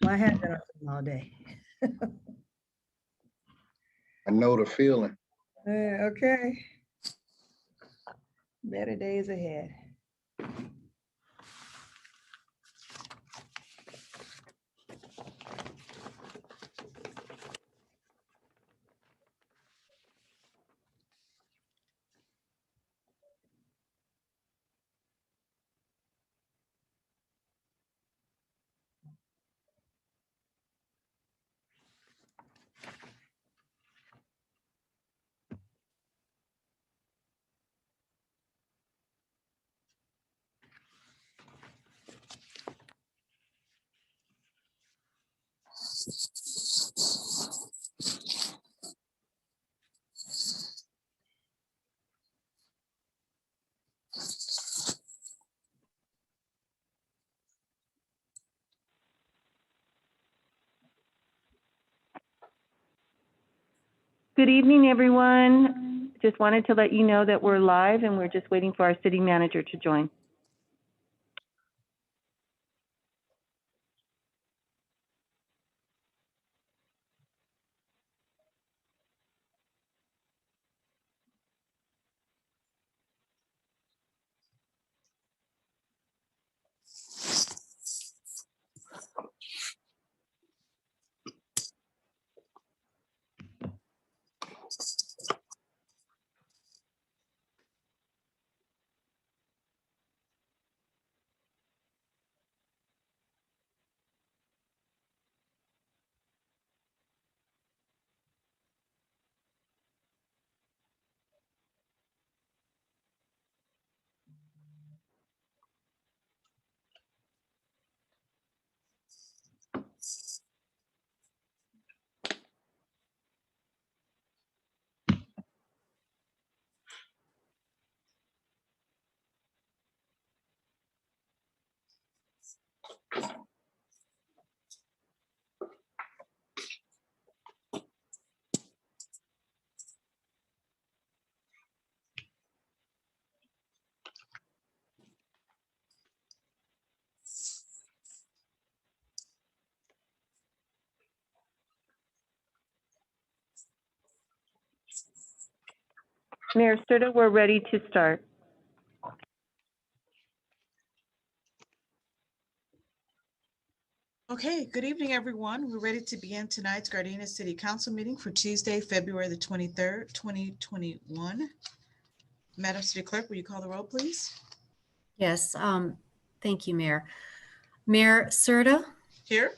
My hat been on all day. I know the feeling. Okay. Better days ahead. Good evening, everyone. Just wanted to let you know that we're live and we're just waiting for our city manager to join. Mayor Sturda, we're ready to start. Okay, good evening, everyone. We're ready to begin tonight's Gardena City Council meeting for Tuesday, February the 23rd, 2021. Madam City Clerk, will you call the roll, please? Yes, thank you, Mayor. Mayor Serta, Here.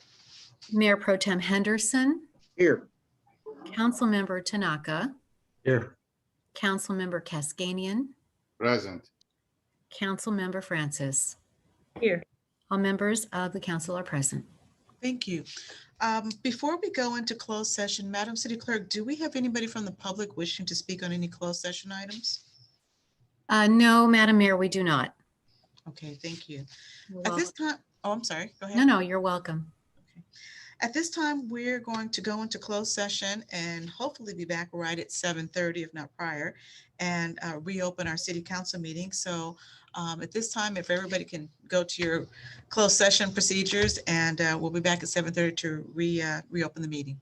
Mayor Pro Tem Henderson, Here. Councilmember Tanaka, Here. Councilmember Cascanian, Present. Councilmember Francis. Here. All members of the council are present. Thank you. Before we go into closed session, Madam City Clerk, do we have anybody from the public wishing to speak on any closed session items? No, Madam Mayor, we do not. Okay, thank you. You're At this welcome. time, oh, I'm sorry, go ahead. No, you're welcome. Okay. At this time, we're going to go into closed session and hopefully be back right at 7:30, if not prior, and reopen our city council meeting. So at this time, if everybody can go to your closed session procedures, and we'll be back at 7:30 to reopen the meeting.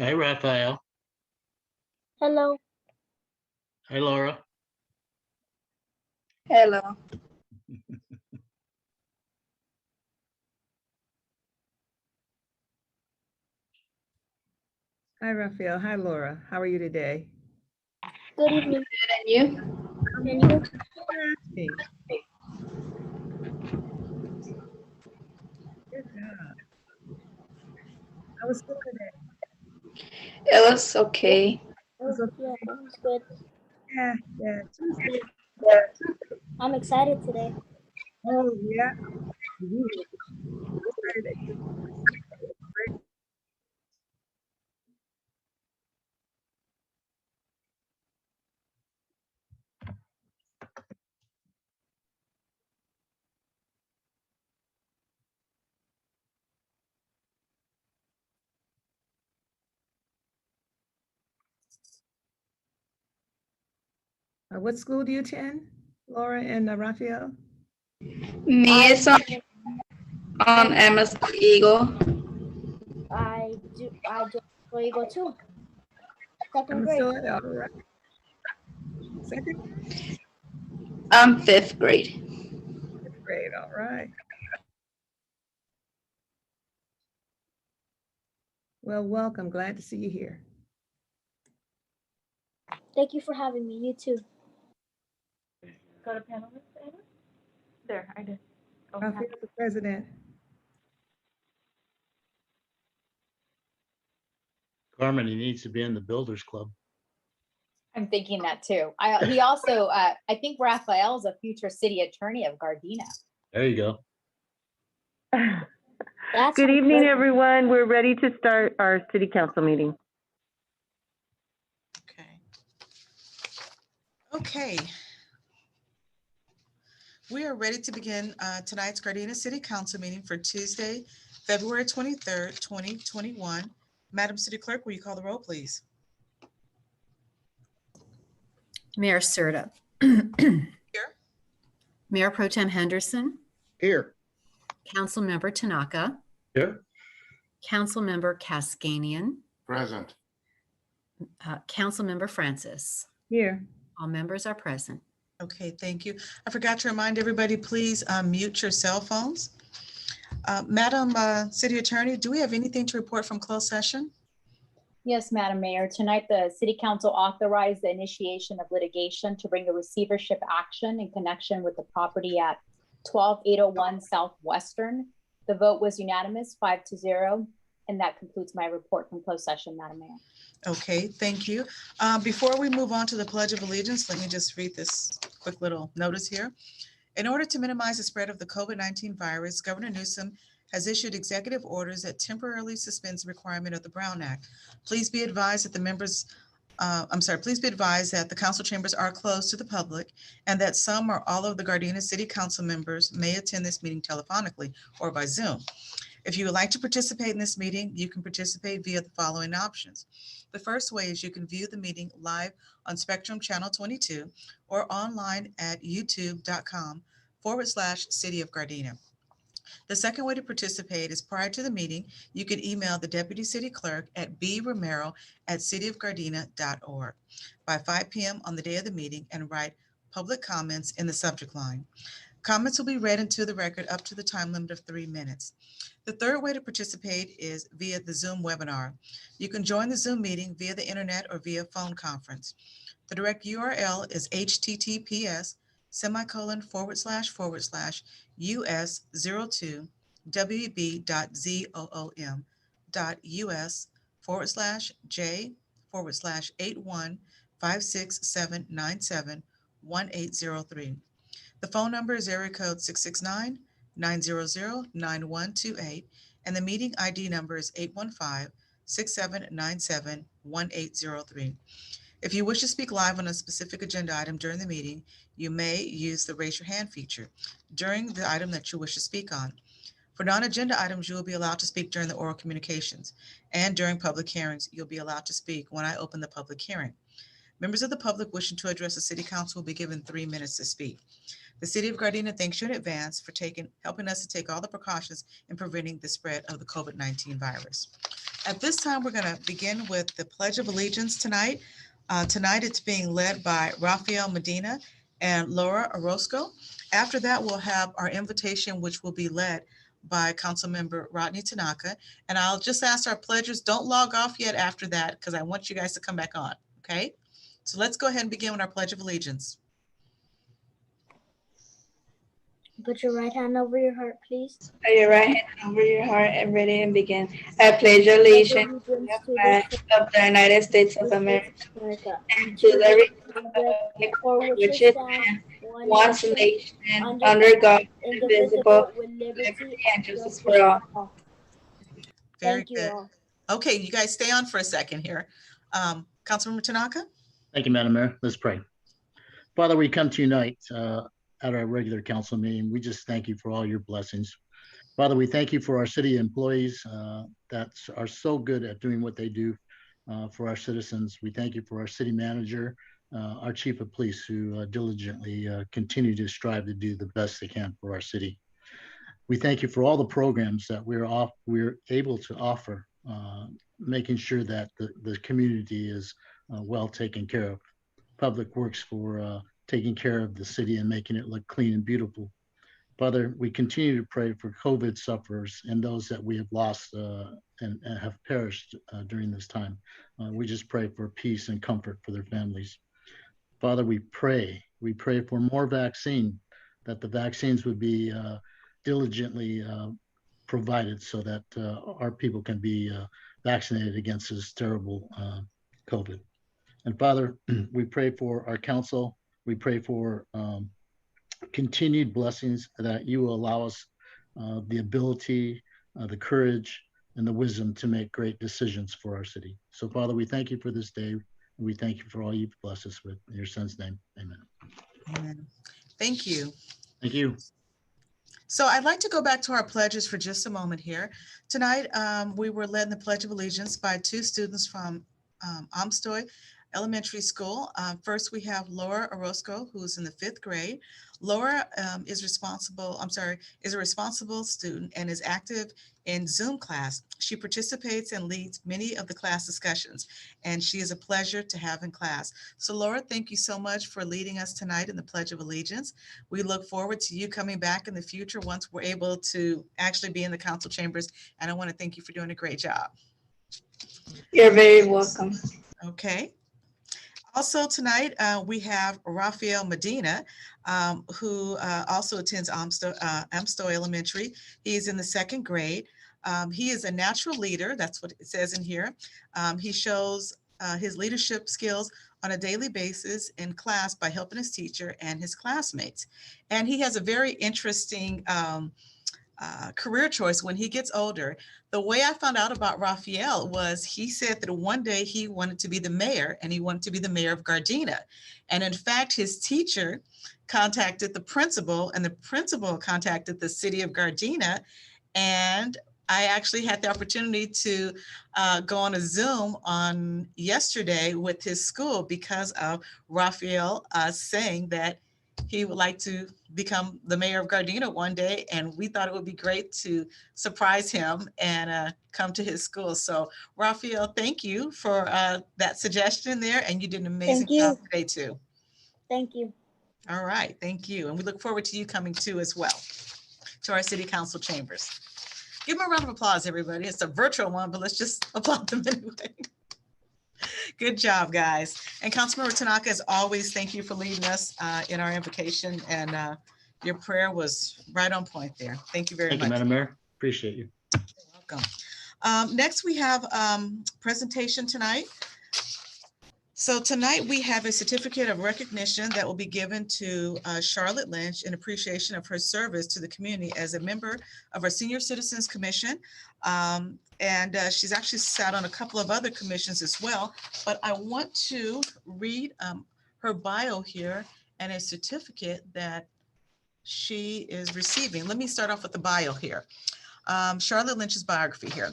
Hi, Raphael. Hello. Hi, Laura. Hello. Hi, Raphael. Hi, Laura. How are you today? Good evening. Good, and you? And you? Hey. Good job. How was school today? It was okay. Was okay. Yeah, it was good. Yeah. Tuesday. I'm excited today. Oh, yeah. You excited that you- What school do you attend, Laura and Raphael? Me is on MS Eagle. I just Eagle too. Second grade. All right. Second I'm fifth grade. grade. All right. Well, welcome. Glad to see you here. Thank you for having me. You too. Go to panelists, Anna? There, I did. Oh, Raphael, the president. Carmen, he needs to be in the Builders Club. I'm thinking that too. He also, I think Raphael's a future city attorney of Gardena. There you go. Good evening, everyone. We're ready to start our city council meeting. Okay. We are ready to begin tonight's Gardena City Council meeting for Tuesday, February 23rd, 2021. Madam City Clerk, will you call the roll, please? Mayor Serta. Here. Mayor Pro Tem Henderson. Here. Councilmember Tanaka. Here. Councilmember Cascanian. Present. Councilmember Francis. Here. All members are present. Okay, thank you. I forgot to remind everybody, please mute your cell phones. Madam City Attorney, do we have anything to report from closed session? Yes, Madam Mayor. Tonight, the City Council authorized the initiation of litigation to bring a receivership action in connection with the property at 12801 Southwestern. The vote was unanimous, 5-0, and that concludes my report from closed session, Madam Mayor. Okay, thank you. Before we move on to the Pledge of Allegiance, let me just read this quick little notice here. In order to minimize the spread of the COVID-19 virus, Governor Newsom has issued executive orders that temporarily suspends the requirement of the Brown Act. Please be advised that please be advised that the council chambers are closed to the public and that some or all of the Gardena City Council members may attend this meeting telephonically or by Zoom. If you would like to participate in this meeting, you can participate via the following options. The first way is you can view the meeting live on Spectrum Channel 22 or online at youtube.com/City of Gardena. The second way to participate is prior to the meeting, you can email the Deputy City Clerk at bromero@cityofgardena.org by 5 p.m. on the day of the meeting and write public comments in the subject line. Comments will be read into the record up to the time limit of 3 minutes. The third way to participate is via the Zoom webinar. You can join the Zoom meeting via the internet or via phone conference. The direct URL is https://us02wb.zoom.j/8679711803. The phone number is area code 669-900-9128, and the meeting ID number is 815-6797-1803. If you wish to speak live on a specific agenda item during the meeting, you may use the raise your hand feature during the item that you wish to speak on. For non-agenda items, you will be allowed to speak during the oral communications, and during public hearings, you'll be allowed to speak when I open the public hearing. Members of the public wishing to address the City Council will be given 3 minutes to speak. The City of Gardena thanks you in advance for helping us to take all the precautions in preventing the spread of the COVID-19 virus. At this time, we're going to begin with the Pledge of Allegiance tonight. Tonight, it's being led by Rafael Medina and Laura Orozco. After that, we'll have our invitation, which will be led by Councilmember Rodney Tanaka. And I'll just ask our pledgers, don't log off yet after that, because I want you guys to come back on, okay? So let's go ahead and begin with our Pledge of Allegiance. Put your right hand over your heart, please. Put your right hand over your heart and ready and begin. I pledge allegiance to the flag of the United States of America and to the republic for which it stands, one nation, under God, indivisible, with liberty and justice for all. Very Thank you good. all. Okay, you guys stay on for a second here. Councilmember Tanaka? Thank you, Madam Mayor. Let's pray. Father, we come to you tonight at our regular council meeting. We just thank you for all your blessings. Father, we thank you for our city employees that are so good at doing what they do for our citizens. We thank you for our city manager, our chief of police, who diligently continue to strive to do the best they can for our city. We thank you for all the programs that we're able to offer, making sure that the community is well taken care of. Public Works for taking care of the city and making it look clean and beautiful. Father, we continue to pray for COVID sufferers and those that we have lost and have perished during this time. We just pray for peace and comfort for their families. Father, we pray for more vaccine, that the vaccines would be diligently provided so that our people can be vaccinated against this terrible COVID. And Father, we pray for our council. We pray for continued blessings, that you will allow us the ability, the courage, and the wisdom to make great decisions for our city. So Father, we thank you for this day. And we thank you for all you've blessed us with. In your son's name, amen. Amen. Thank you. Thank you. So I'd like to go back to our pledges for just a moment here. Tonight, we were led in the Pledge of Allegiance by two students from Amstoy Elementary School. First, we have Laura Orozco, who's in the 5th grade. Laura is a responsible student and is active in Zoom class. She participates and leads many of the class discussions, and she is a pleasure to have in class. So Laura, thank you so much for leading us tonight in the Pledge of Allegiance. We look forward to you coming back in the future once we're able to actually be in the council chambers. And I want to thank you for doing a great job. You're very welcome. Okay. Also tonight, we have Rafael Medina, who also attends Amstoy Elementary. He's in the 2nd grade. He is a natural leader. That's what it says in here. He shows his leadership skills on a daily basis in class by helping his teacher and his classmates. And he has a very interesting career choice when he gets older. The way I found out about Rafael was he said that one day he wanted to be the mayor, and he wanted to be the mayor of Gardena. And in fact, his teacher contacted the principal, and the principal contacted the city of Gardena. And I actually had the opportunity to go on a Zoom on yesterday with his school because of Rafael saying that he would like to become the mayor of Gardena one day, and we thought it would be great to surprise him and come to his school. So Rafael, thank you for that suggestion there, and you did an amazing job today too. Thank you. All right, thank you. And we look forward to you coming too as well to our city council chambers. Give them a round of applause, everybody. It's a virtual one, but let's just applaud them anyway. Good job, guys. And Councilmember Tanaka, as always, thank you for leading us in our invocation, and your prayer was right on point there. Thank you very much. Thank you, Madam Mayor. Appreciate you. You're welcome. Next, we have presentation tonight. So tonight we have a certificate of recognition that will be given to Charlotte Lynch in appreciation of her service to the community as a member of our Senior Citizens Commission. And she's actually sat on a couple of other commissions as well. But I want to read her bio here and a certificate that she is receiving. Let me start off with the bio here. Charlotte Lynch's biography here.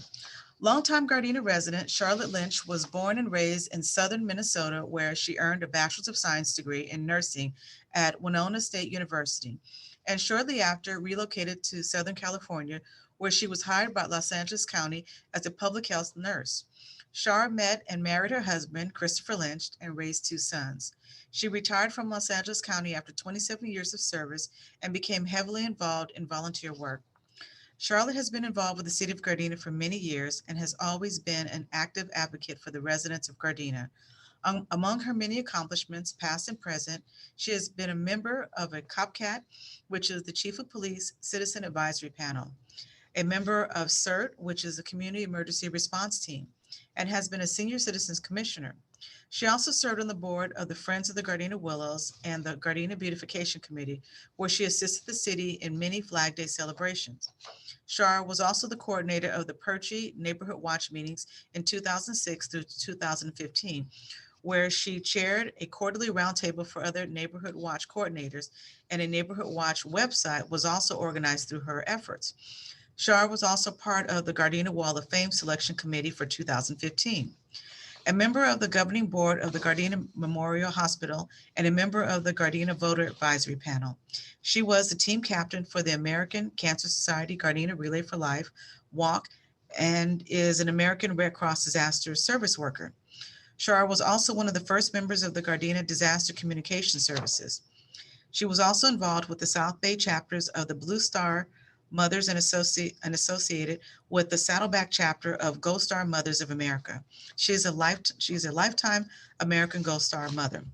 Longtime Gardena resident, Charlotte Lynch was born and raised in southern Minnesota, where she earned a Bachelor's of Science degree in nursing at Winona State University, and shortly after relocated to Southern California, where she was hired by Los Angeles County as a public health nurse. Shar met and married her husband, Christopher Lynch, and raised 2 sons. She retired from Los Angeles County after 27 years of service and became heavily involved in volunteer work. Charlotte has been involved with the city of Gardena for many years and has always been an active advocate for the residents of Gardena. Among her many accomplishments, past and present, she has been a member of a COPCAT, which is the Chief of Police Citizen Advisory Panel, a member of CERT, which is the Community Emergency Response Team, and has been a Senior Citizens Commissioner. She also served on the board of the Friends of the Gardena Willows and the Gardena Beautification Committee, where she assisted the city in many Flag Day celebrations. Shar was also the coordinator of the Perchie Neighborhood Watch meetings in 2006 through 2015, where she chaired a quarterly roundtable for other Neighborhood Watch coordinators, and a Neighborhood Watch website was also organized through her efforts. Shar was also part of the Gardena Wall of Fame Selection Committee for 2015. A member of the governing board of the Gardena Memorial Hospital and a member of the Gardena Voter Advisory Panel. She was the team captain for the American Cancer Society Gardena Relay for Life walk and is an American Red Cross disaster service worker. Shar was also one of the first members of the Gardena Disaster Communication Services. She was also involved with the South Bay chapters of the Blue Star Mothers and associated with the Saddleback chapter of Gold Star Mothers of America. She is a lifetime American Gold Star mother.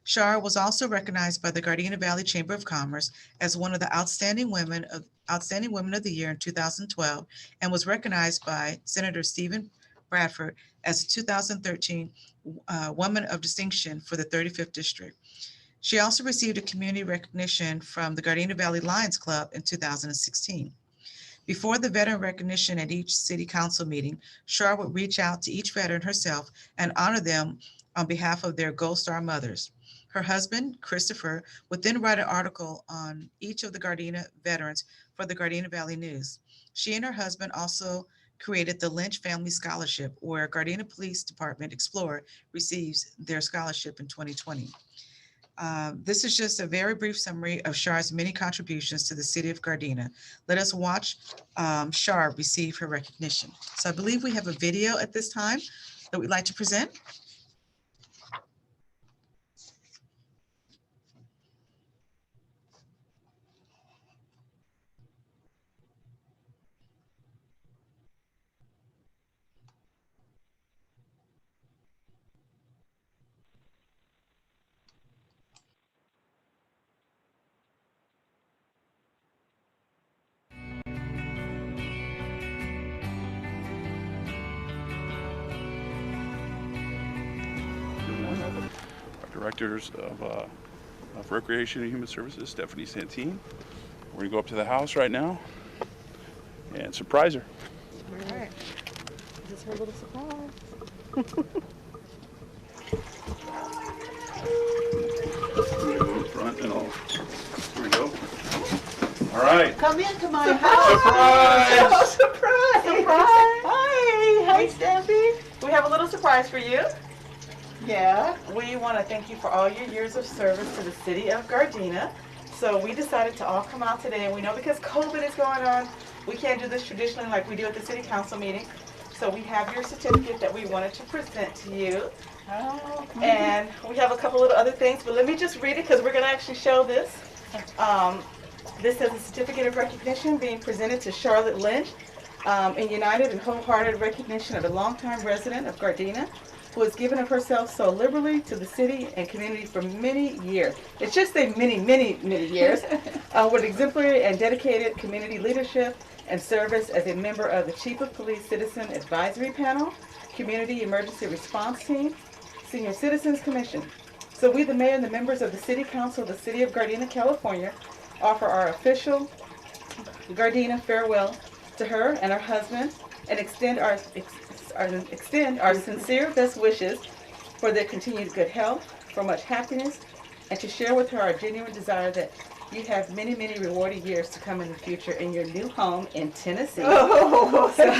Shar was also recognized by the Gardena Valley Chamber of Commerce as one of the Outstanding Women of the Year in 2012, and was recognized by Senator Stephen Bradford as a 2013 Woman of Distinction for the 35th District. She also received a community recognition from the Gardena Valley Lions Club in 2016. Before the veteran recognition at each city council meeting, Shar would reach out to each veteran herself and honor them on behalf of their Gold Star mothers. Her husband, Christopher, would then write an article on each of the Gardena veterans for the Gardena Valley News. She and her husband also created the Lynch Family Scholarship, where Gardena Police Department Explorer receives their scholarship in 2020. This is just a very brief summary of Shar's many contributions to the city of Gardena. Let us watch Shar receive her recognition. So I believe we have a video at this time that we'd like to present. Our directors of Recreation and Human Services, Stephanie Santine. We're gonna go up to the house right now and surprise her. All right. This is her little surprise. Go in front and all. Here we go. All right. Come into my house. Surprise! Oh, surprise! Surprise! Hi! Hi, Steffi. We have a little surprise for you. Yeah. We want to thank you for all your years of service to the city of Gardena. So we decided to all come out today, and we know because COVID is going on, we can't do this traditionally like we do at the city council meeting. So we have your certificate that we wanted to present to you. Oh, and we have a couple of other things, but let me just read it because we're going to actually show this. This is a certificate of recognition being presented to Charlotte Lynch in united and wholehearted recognition of a longtime resident of Gardena, who has given of herself so liberally to the city and community for many years. It should say many, many, many years, with exemplary and dedicated community leadership and service as a member of the Chief of Police Citizen Advisory Panel, Community Emergency Response Team, Senior Citizens Commission. So we, the mayor and the members of the City Council of the City of Gardena, California, offer our official Gardena farewell to her and her husband, and extend our sincere best wishes for their continued good health, for much happiness, and to share with her our genuine desire that you have many, many rewarding years to come in the future in your new home in Tennessee. Oh. So,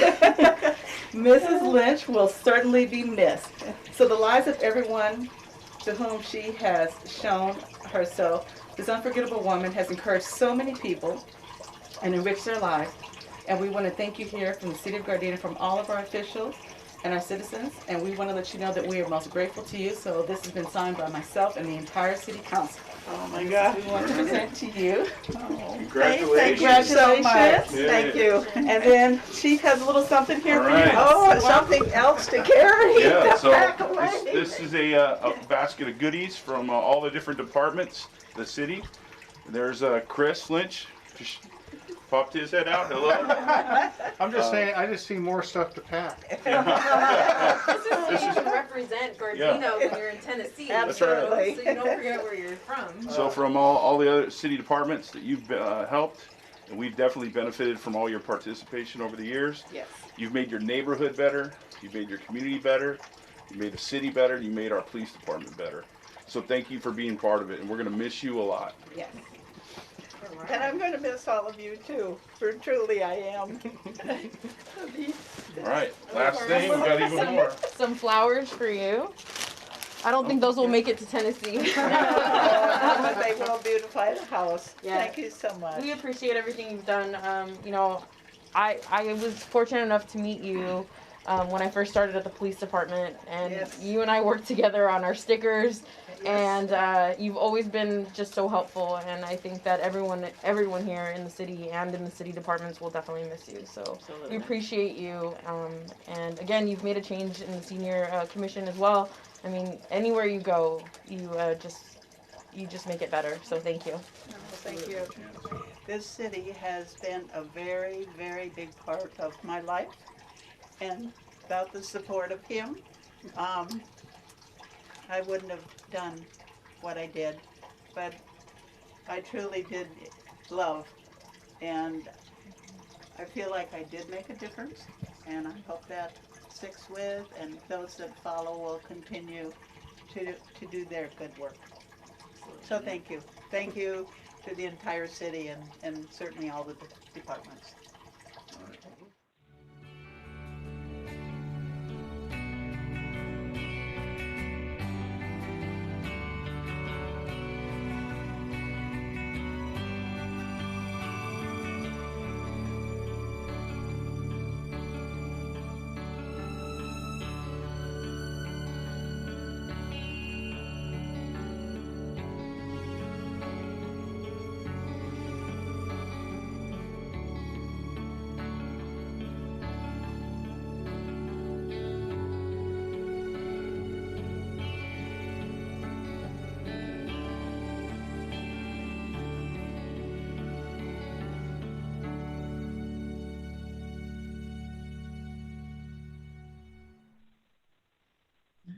Mrs. Lynch will certainly be missed. So the lives of everyone to whom she has shown herself, this unforgettable woman has encouraged so many people and enriched their lives. And we want to thank you here from the city of Gardena, from all of our officials and our citizens. And we want to let you know that we are most grateful to you. So this has been signed by myself and the entire city council. Oh my And God. we want to present to you. Thank you so much. Thank you. And then Chief has a little something here for you. All right. Oh, something else to carry. Yeah, to so pack away. this is a basket of goodies from all the different departments, the city. There's Chris Lynch, just popped his head out. Hello. I'm just saying, I just see more stuff to pack. This is so you can represent Gardena when you're in Tennessee. That's right. So you don't forget where you're from. So from all the other city departments that you've helped, and we've definitely benefited from all your participation over the years. Yes. You've made your neighborhood better, you've made your community better, you made the city better, you made our police department better. So thank you for being part of it, and we're gonna miss you a lot. Yes. And I'm going to miss all of you too, for truly I am. All right, last thing, we got even more. Some flowers for you. I don't think those will make it to Tennessee. But they will beautify the house. Yeah. Thank you so much. We appreciate everything you've done. You know, I was fortunate enough to meet you when I first started at the police department, and Yes. you and I worked together on our stickers. And you've always been just so helpful, and I think that everyone here in the city and in the city departments will definitely miss you. So Absolutely. we appreciate you. And again, you've made a change in the senior commission as well. I mean, anywhere you go, you just make it better. So thank you. Thank you. This city has been a very, very big part of my life, and without the support of him, I wouldn't have done what I did, but I truly did love, and I feel like I did make a difference, and I hope that sticks with, and those that follow will continue to do their good work. So thank you. Thank you to the entire city and certainly all the departments.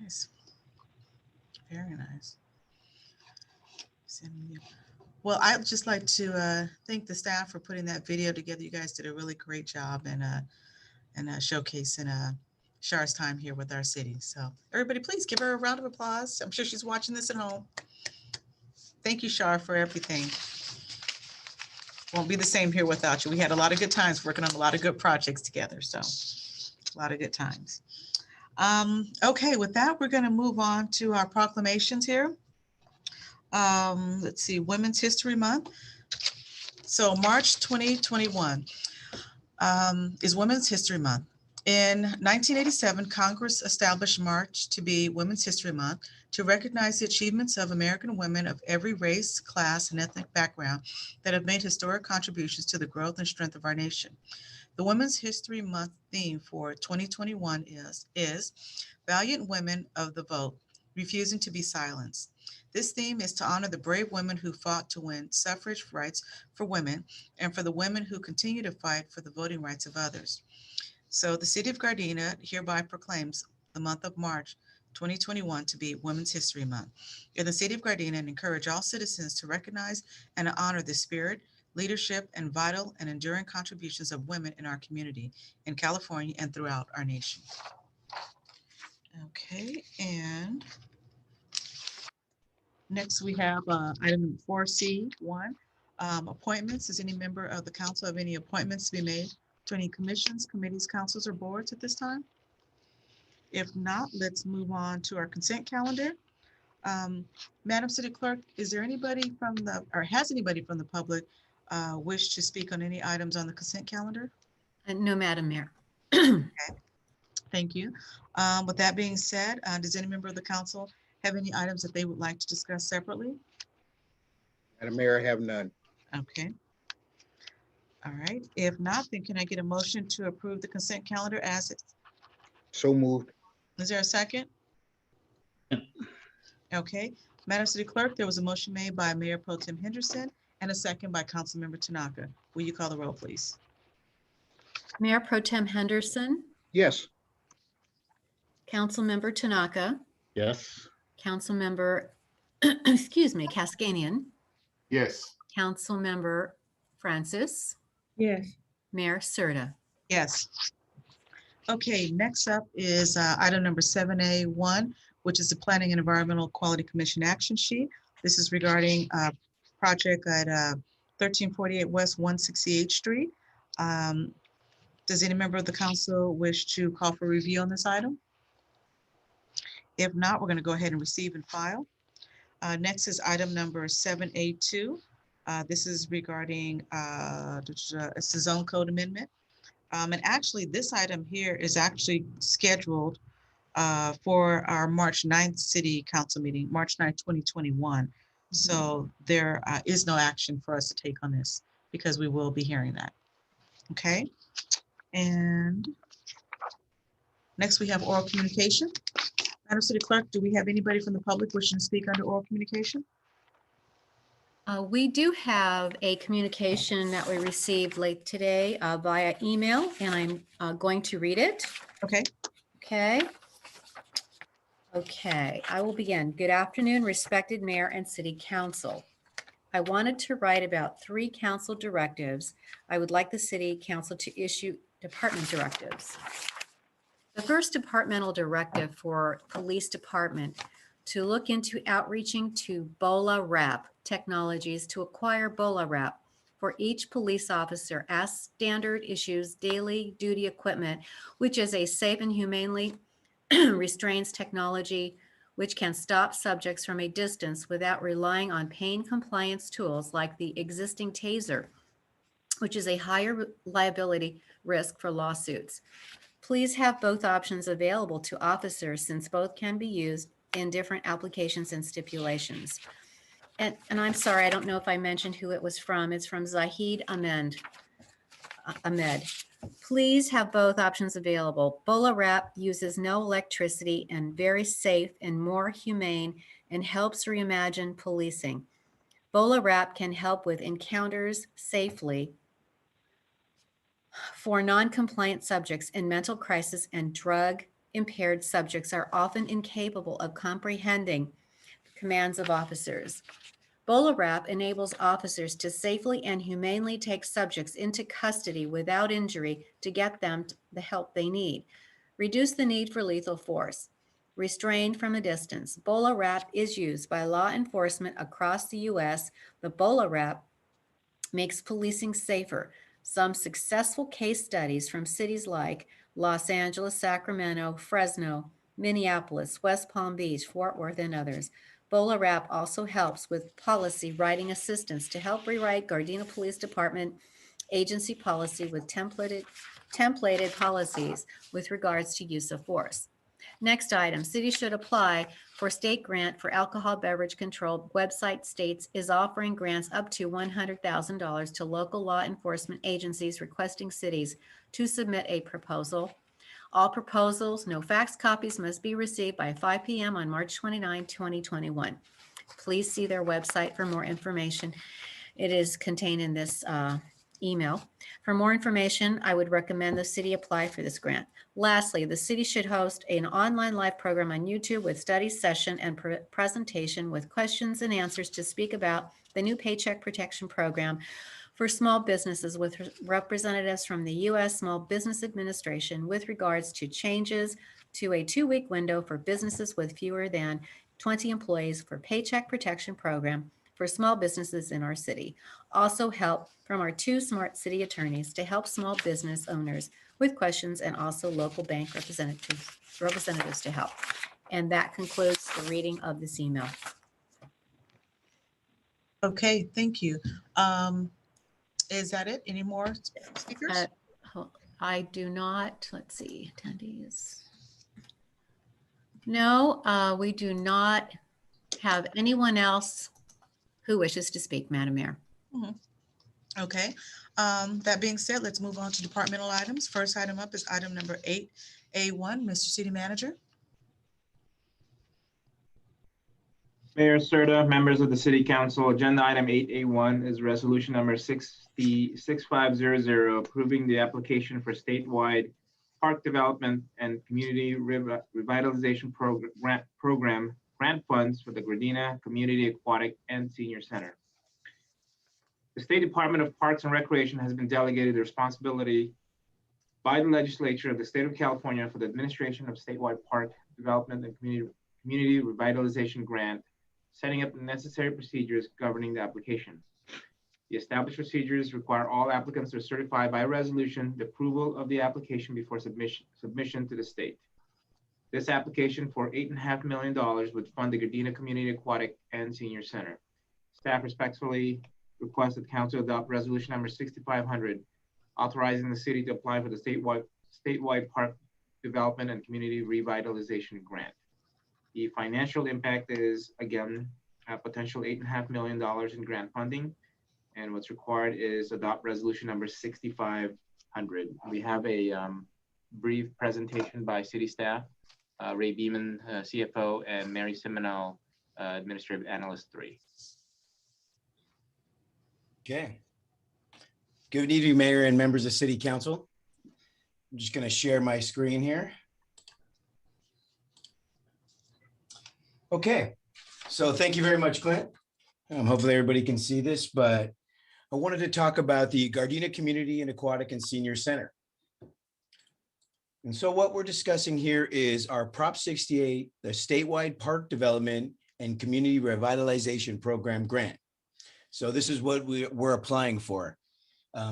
Nice. Very nice. Well, I'd just like to thank the staff for putting that video together. You guys did a really great job and showcasing Char's time here with our city. So everybody, please give her a round of applause. I'm sure she's watching this at home. Thank you, Char, for everything. Won't be the same here without you. We had a lot of good times working on a lot of good projects together. So a lot of good times. Okay, with that, we're going to move on to our proclamations here. Let's see, Women's History Month. So March 2021 is Women's History Month. In 1987, Congress established March to be Women's History Month to recognize the achievements of American women of every race, class, and ethnic background that have made historic contributions to the growth and strength of our nation. The Women's History Month theme for 2021 is Valiant Women of the Vote, Refusing to be Silenced. This theme is to honor the brave women who fought to win suffrage rights for women and for the women who continue to fight for the voting rights of others. So the city of Gardena hereby proclaims the month of March 2021 to be Women's History Month in the city of Gardena and encourage all citizens to recognize and honor the spirit, leadership, and vital and enduring contributions of women in our community in California and throughout our nation. Okay, and next we have item 4C1, appointments. Does any member of the council have any appointments to be made to any commissions, committees, councils, or boards at this time? If not, let's move on to our consent calendar. Madam City Clerk, is there anybody has anybody from the public wish to speak on any items on the consent calendar? No, Madam Mayor. Thank you. With that being said, does any member of the council have any items that they would like to discuss separately? Madam Mayor, I have none. Okay. All right. If not, then can I get a motion to approve the consent calendar as it's, So moved. is there a second? Okay. Madam City Clerk, there was a motion made by Mayor Pro Tem Henderson and a second by Councilmember Tanaka. Will you call the roll, please? Mayor Pro Tem Henderson, Yes. Councilmember Tanaka, Yes. Councilmember, excuse me, Cascanian, Yes. Councilmember Francis, Yes. Mayor Serta. Yes. Okay, next up is item number 7A1, which is the Planning and Environmental Quality Commission action sheet. This is regarding a project at 1348 West 168th Street. Does any member of the council wish to call for review on this item? If not, we're going to go ahead and receive and file. Next is item number 7A2. This is regarding it's the zone code amendment. And actually, this item here is actually scheduled for our March 9th City Council meeting, March 9th, 2021. So there is no action for us to take on this because we will be hearing that. Okay. And next we have oral communication. Madam City Clerk, do we have anybody from the public wishing to speak under oral communication? We do have a communication that we received late today via email, and I'm going to read it. Okay. Okay. Okay, I will begin. Good afternoon, respected Mayor and City Council. I wanted to write about 3 council directives I would like the City Council to issue department directives. The first departmental directive for Police Department to look into outreaching to BolaWrap technologies to acquire BolaWrap for each police officer as standard issues daily duty equipment, which is a safe and humanely restrains technology which can stop subjects from a distance without relying on pain compliance tools like the existing taser, which is a higher liability risk for lawsuits. Please have both options available to officers since both can be used in different applications and stipulations. And I'm sorry, I don't know if I mentioned who it was from. It's from Zahid Ahmed. Please have both options available. BolaWrap uses no electricity and very safe and more humane and helps reimagine policing. BolaWrap can help with encounters safely for non-compliant subjects in mental crisis and drug-impaired subjects are often incapable of comprehending commands of officers. BolaWrap enables officers to safely and humanely take subjects into custody without injury to get them the help they need. Reduce the need for lethal force. Restrain from a distance. BolaWrap is used by law enforcement across the U.S. The BolaWrap makes policing safer. Some successful case studies from cities like Los Angeles, Sacramento, Fresno, Minneapolis, West Palm Beach, Fort Worth, and others. BolaWrap also helps with policy writing assistance to help rewrite Gardena Police Department agency policy with templated policies with regards to use of force. Next item, city should apply for state grant for alcohol beverage control. Website states is offering grants up to $100,000 to local law enforcement agencies requesting cities to submit a proposal. All proposals, no fax copies, must be received by 5 p.m. on March 29, 2021. Please see their website for more information. It is contained in this email. For more information, I would recommend the city apply for this grant. Lastly, the city should host an online live program on YouTube with study session and presentation with questions and answers to speak about the new Paycheck Protection Program for small businesses with representatives from the U.S. Small Business Administration with regards to changes to a 2-week window for businesses with fewer than 20 employees for Paycheck Protection Program for small businesses in our city. Also help from our 2 smart city attorneys to help small business owners with questions and also local bank representatives to help. And that concludes the reading of this email. Okay, thank you. Is that it? Any more speakers? I do not, let's see, attendees. No, we do not have anyone else who wishes to speak, Madam Mayor. Okay, that being said, let's move on to departmental items. First item up is item number 8A1. Mr. City Manager. Mayor Serta, members of the City Council, agenda item 8A1 is resolution number 6500, approving the application for statewide park development and community revitalization program grant funds for the Gardena Community Aquatic and Senior Center. The State Department of Parks and Recreation has been delegated the responsibility by the legislature of the state of California for the administration of statewide park development and community revitalization grant, setting up the necessary procedures governing the application. The established procedures require all applicants to certify by resolution the approval of the application before submission to the state. This application for $8.5 million would fund the Gardena Community Aquatic and Senior Center. Staff respectfully request that Council adopt resolution number 6500, authorizing the city to apply for the statewide park development and community revitalization grant. The financial impact is, again, a potential $8.5 million in grant funding. And what's required is adopt resolution number 6500. We have a brief presentation by city staff, Ray Beeman, CFO, and Mary Seminole, Administrative Analyst 3. Okay. Good evening, Mayor and members of City Council. I'm just going to share my screen here. Okay, so thank you very much, Clint. Hopefully everybody can see this, but I wanted to talk about the Gardena Community and Aquatic and Senior Center. And so what we're discussing here is our Prop 68, the statewide park development and community revitalization program grant. So this is what we're applying for.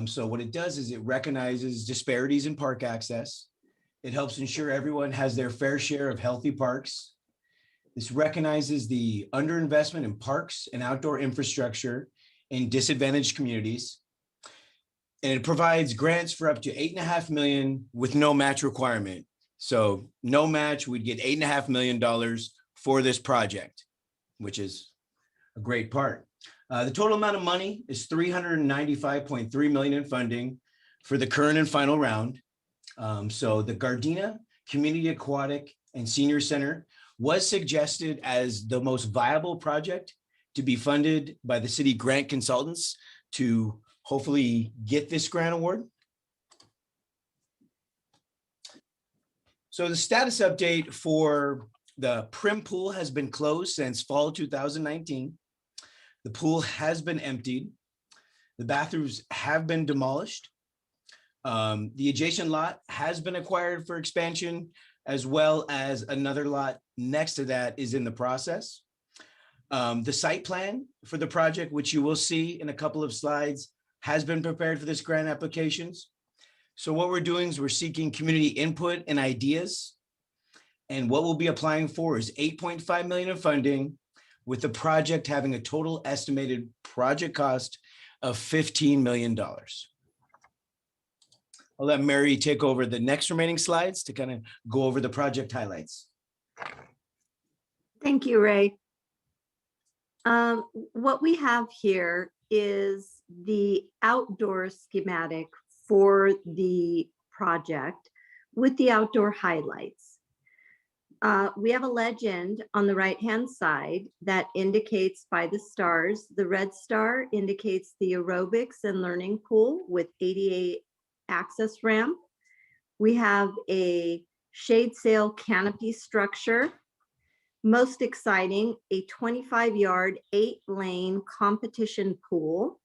So what it does is it recognizes disparities in park access. It helps ensure everyone has their fair share of healthy parks. This recognizes the underinvestment in parks and outdoor infrastructure in disadvantaged communities. And it provides grants for up to $8.5 million with no match requirement. So no match, we'd get $8.5 million for this project, which is a great part. The total amount of money is $395.3 million in funding for the current and final round. So the Gardena Community Aquatic and Senior Center was suggested as the most viable project to be funded by the city grant consultants to hopefully get this grant award. So the status update for the Prim Pool has been closed since fall 2019. The pool has been emptied. The bathrooms have been demolished. The adjacent lot has been acquired for expansion, as well as another lot next to that is in the process. The site plan for the project, which you will see in a couple of slides, has been prepared for this grant applications. So what we're doing is we're seeking community input and ideas. And what we'll be applying for is $8.5 million in funding, with the project having a total estimated project cost of $15 million. I'll let Mary take over the next remaining slides to kind of go over the project highlights. Thank you, Ray. What we have here is the outdoor schematic for the project with the outdoor highlights. We have a legend on the right-hand side that indicates by the stars. The red star indicates the aerobics and learning pool with ADA access ramp. We have a shade sail canopy structure. Most exciting, a 25-yard, 8-lane competition pool,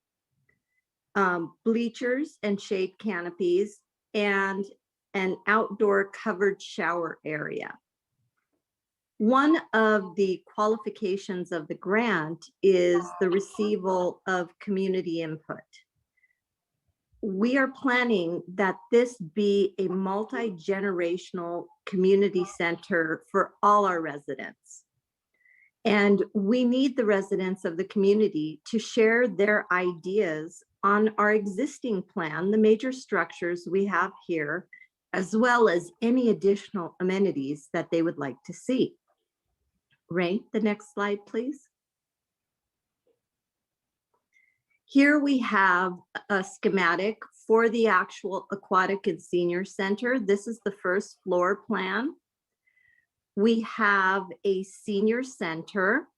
bleachers and shade canopies, and an outdoor covered shower area. One of the qualifications of the grant is the receival of community input. We are planning that this be a multi-generational community center for all our residents. And we need the residents of the community to share their ideas on our existing plan, the major structures we have here, as well as any additional amenities that they would like to see. Ray, the next slide, please. Here we have a schematic for the actual aquatic and senior center. This is the first floor plan. We have a senior center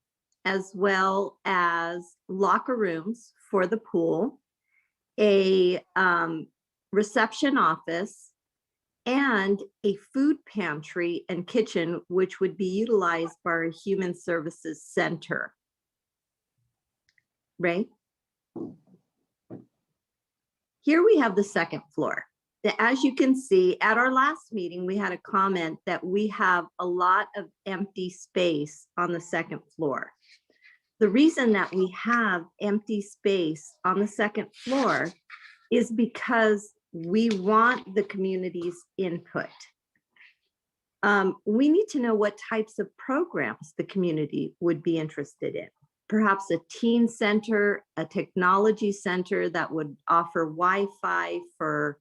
as well as locker rooms for the pool, a reception office, and a food pantry and kitchen, which would be utilized by our Human Services Center. Ray? Here we have the second floor. As you can see, at our last meeting, we had a comment that we have a lot of empty space on the second floor. The reason that we have empty space on the second floor is because we want the community's input. We need to know what types of programs the community would be interested in. Perhaps a teen center, a technology center that would offer Wi-Fi for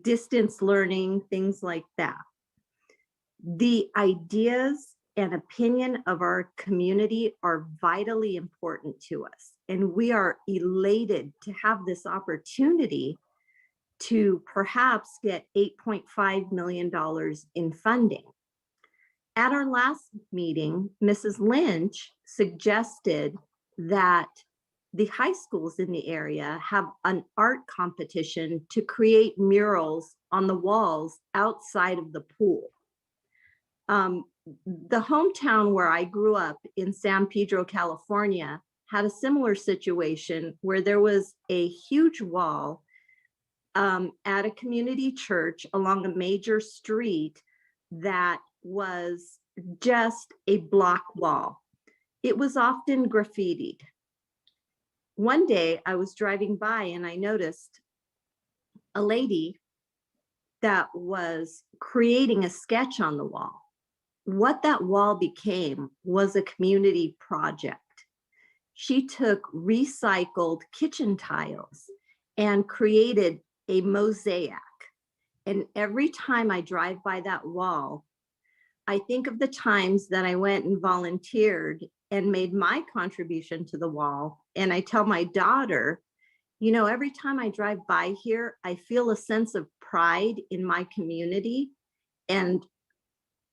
distance learning, things like that. The ideas and opinion of our community are vitally important to us, and we are elated to have this opportunity to perhaps get $8.5 million in funding. At our last meeting, Mrs. Lynch suggested that the high schools in the area have an art competition to create murals on the walls outside of the pool. The hometown where I grew up in San Pedro, California, had a similar situation where there was a huge wall at a community church along a major street that was just a block wall. It was often graffitied. One day I was driving by and I noticed a lady that was creating a sketch on the wall. What that wall became was a community project. She took recycled kitchen tiles and created a mosaic. And every time I drive by that wall, I think of the times that I went and volunteered and made my contribution to the wall. And I tell my daughter, you know, every time I drive by here, I feel a sense of pride in my community and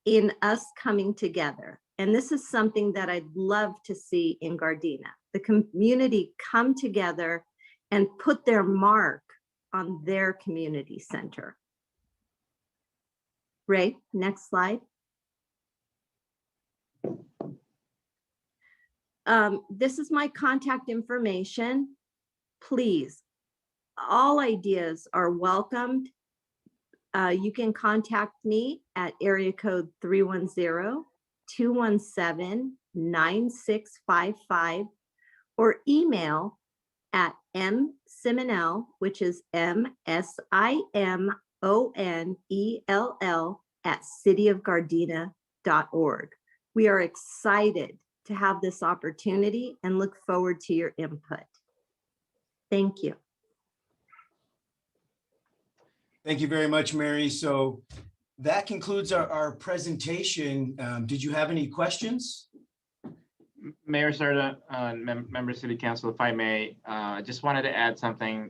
in us coming together. And this is something that I'd love to see in Gardena. The community come together and put their mark on their community center. Ray, next slide. This is my contact information. Please, all ideas are welcomed. You can contact me at area code 310-217-9655 or email at msimonell, which is MSIMONELL @cityofgardena.org. We are excited to have this opportunity and look forward to your input. Thank you. Thank you very much, Mary. So that concludes our presentation. Did you have any questions? Mayor Serta, member of City Council, if I may, just wanted to add something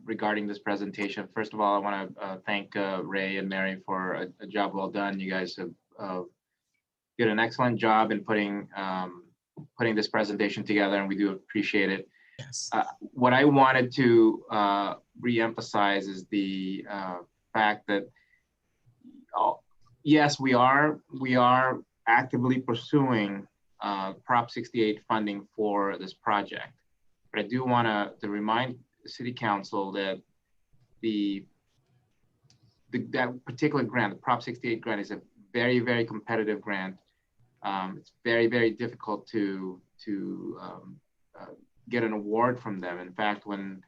regarding this presentation. First of all, I want to thank Ray and Mary for a job well done. You guys have did an excellent job in putting this presentation together, and we do appreciate it. Yes. What I wanted to re-emphasize is the fact that yes, we are actively pursuing Prop 68 funding for this project, but I do want to remind the City Council that that particular grant, the Prop 68 grant, is a very, very competitive grant. It's very, very difficult to get an award from them. In fact, when,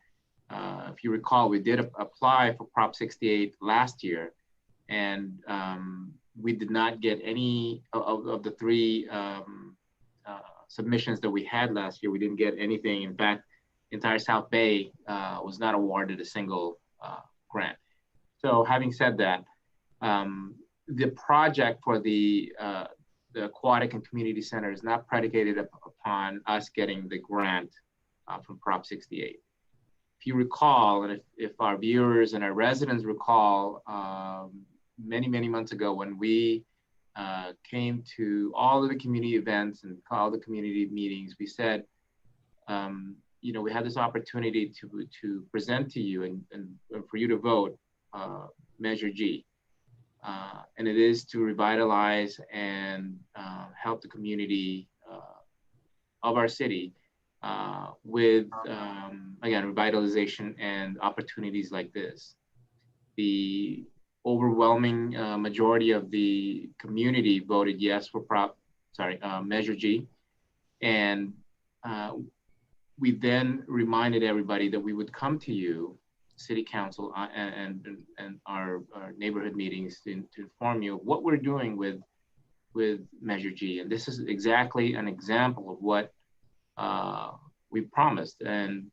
if you recall, we did apply for Prop 68 last year, and we did not get any of the three submissions that we had last year. We didn't get anything. In fact, entire South Bay was not awarded a single grant. So having said that, the project for the Aquatic and Community Center is not predicated upon us getting the grant from Prop 68. If you recall, and if our viewers and our residents recall, many, many months ago when we came to all of the community events and all the community meetings, we said, you know, we had this opportunity to present to you and for you to vote Measure G. And it is to revitalize and help the community of our city with, again, revitalization and opportunities like this. The overwhelming majority of the community voted yes for Measure G. And we then reminded everybody that we would come to you, City Council and our neighborhood meetings to inform you of what we're doing with Measure G. And this is exactly an example of what we promised. And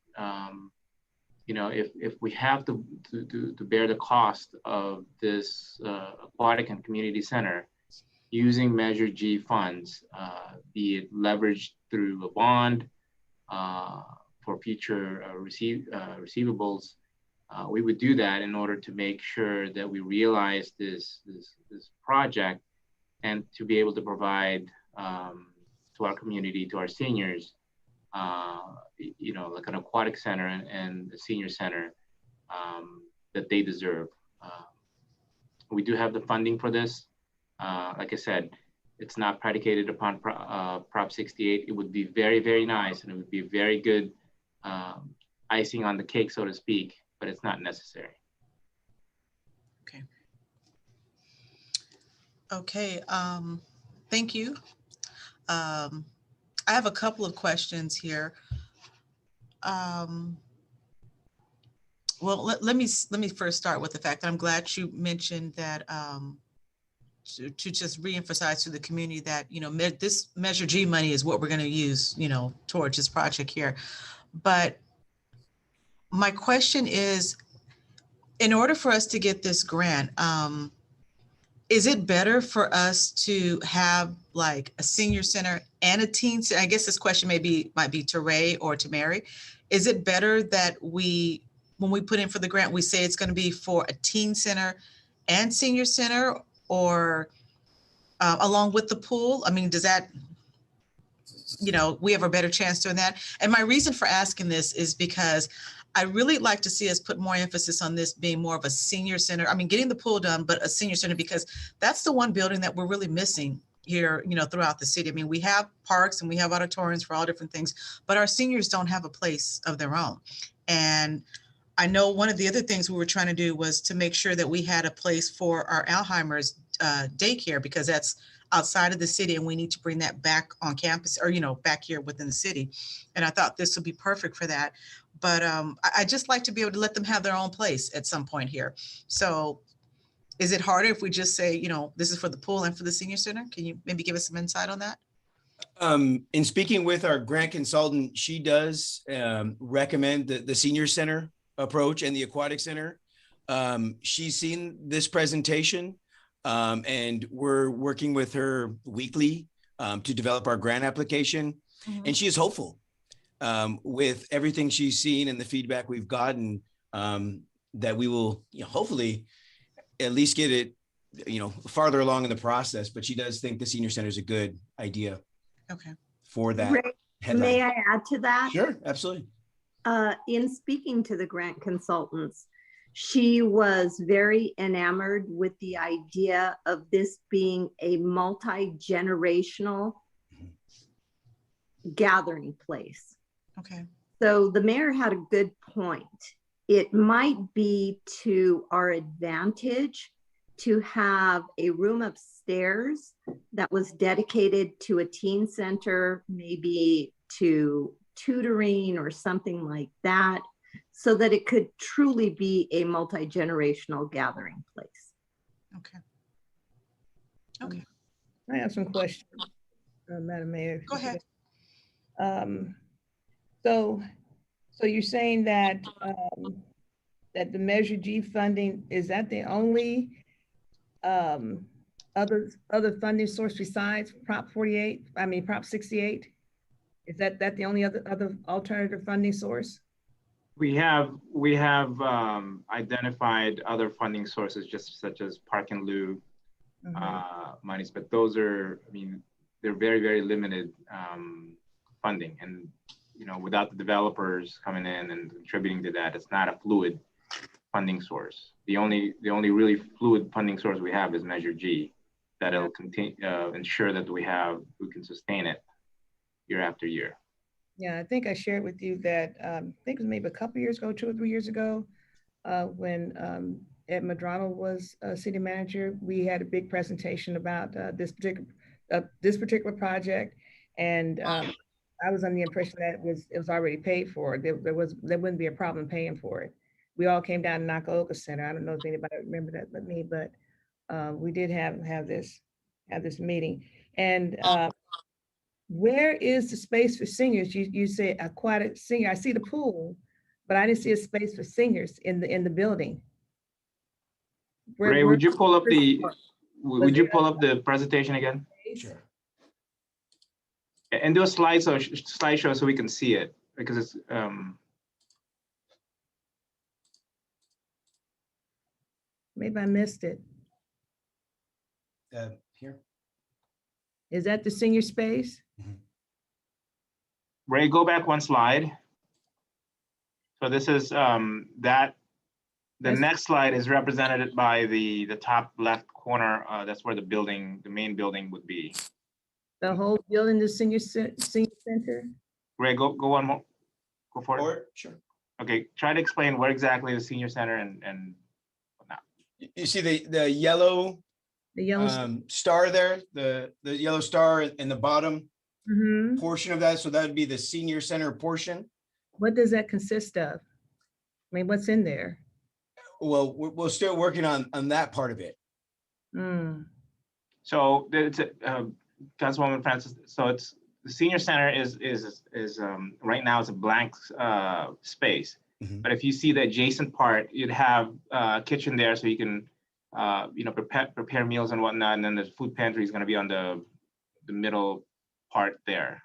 you know, if we have to bear the cost of this aquatic and community center using Measure G funds, be it leveraged through a bond for future receivables, we would do that in order to make sure that we realize this project and to be able to provide to our community, to our seniors, you know, like an aquatic center and a senior center that they deserve. We do have the funding for this. Like I said, it's not predicated upon Prop 68. It would be very, very nice, and it would be very good icing on the cake, so to speak, but it's not necessary. Okay. Okay, thank you. I have a couple of questions here. Well, let me first start with the fact that I'm glad you mentioned that to just reemphasize to the community that, you know, this Measure G money is what we're going to use, you know, towards this project here. But my question is, in order for us to get this grant, is it better for us to have like a senior center and a teen center? I guess this question might be to Ray or to Mary. Is it better that when we put in for the grant, we say it's going to be for a teen center and senior center, or along with the pool? I mean, does that, you know, we have a better chance doing that? And my reason for asking this is because I really like to see us put more emphasis on this being more of a senior center. I mean, getting the pool done, but a senior center, because that's the one building that we're really missing here, you know, throughout the city. I mean, we have parks and we have auditoriums for all different things, but our seniors don't have a place of their own. And I know one of the other things we were trying to do was to make sure that we had a place for our Alzheimer's daycare, because that's outside of the city and we need to bring that back on campus, or, you know, back here within the city. And I thought this would be perfect for that. But I just like to be able to let them have their own place at some point here. So is it harder if we just say, you know, this is for the pool and for the senior center? Can you maybe give us some insight on that? In speaking with our grant consultant, she does recommend the senior center approach and the aquatic center. She's seen this presentation and we're working with her weekly to develop our grant application. Mm-hmm. And she is hopeful with everything she's seen and the feedback we've gotten, that we will, you know, hopefully at least get it, you know, farther along in the process. But she does think the senior center is a good idea. Okay. For that. Ray, headline. May I add to that? Sure, absolutely. In speaking to the grant consultants, she was very enamored with the idea of this being a multi-generational gathering place. Okay. So the mayor had a good point. It might be to our advantage to have a room upstairs that was dedicated to a teen center, maybe to tutoring or something like that, so that it could truly be a multi-generational gathering place. Okay. Okay. I have some questions, Madam Mayor. Go ahead. So So you're saying that, that the Measure G funding, is that the only um, other funding source besides Prop 48, I mean, Prop 68? Is that the only other alternative funding source? We have identified other funding sources, just such as park and lieu monies, but those are, I mean, they're very, very limited funding, and without the developers coming in and contributing to that, it's not a fluid funding source. The only really fluid funding source we have is Measure G, that'll continue ensure that we can sustain it year after year. Yeah, I think I shared with you that, I think it was maybe a couple years ago, 2 or 3 years ago, when Ed Madrano was city manager, we had a big presentation about this particular project, and I was under the impression that it was already paid for. There wouldn't be a problem paying for it. We all came down to Nakaoka Center. I don't know if anybody remember that but me, but we did have this meeting. And where is the space for seniors? You say aquatic senior. I see the pool, but I didn't see a space for seniors in the building. Ray, would you pull up the presentation again? Sure. And do a slideshow so we can see it, because it's maybe I missed it. Here. Is that the senior space? Ray, go back one slide. So this is that. The next slide is represented by the top left corner. That's where the main building would be. The whole building, the senior center? Ray, go one more. Go for it. Sure. Okay, try to explain where exactly the senior center and whatnot. You see the yellow star there, the yellow star in the bottom portion of that. So that would be the senior center portion. What does that consist of? I mean, what's in there? Well, we're still working on that part of it. So it's Councilwoman Francis. So it's the senior center is right now it's a blank space. But if you see the adjacent part, you'd have a kitchen there, so you can prepare meals and whatnot. And then the food pantry is going to be on the middle part there.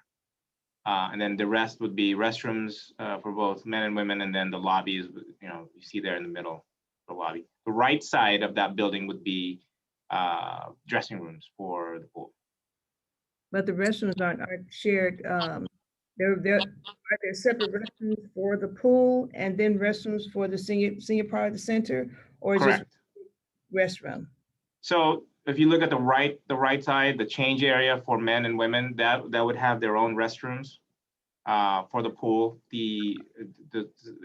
And then the rest would be restrooms for both men and women, and then the lobby is, you see there in the middle, the lobby. The right side of that building would be dressing rooms for the pool. But the restrooms aren't shared. Are there separate restrooms for the pool and then restrooms for the senior part of the center, or is it just restroom? So if you look at the right side, the change area for men and women, that would have their own restrooms for the pool. The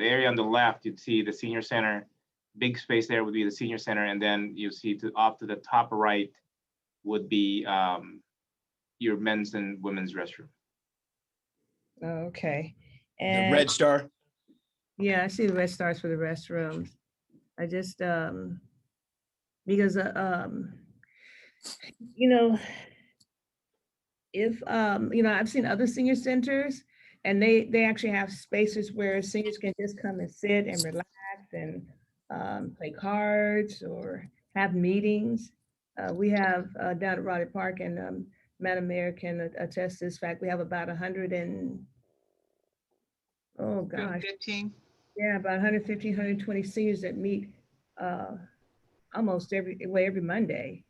area on the left, you'd see the senior center. Big space there would be the senior center, and then you see off to the top right would be your men's and women's restroom. Okay. And the red star. Yeah, I see the red stars for the restrooms. I just because if I've seen other senior centers, and they actually have spaces where seniors can just come and sit and relax and play cards or have meetings. We have down at Roddy Park, and Madam Mayor can attest to this fact, we have about 115. Yeah, about 115, 120 seniors that meet almost every Monday.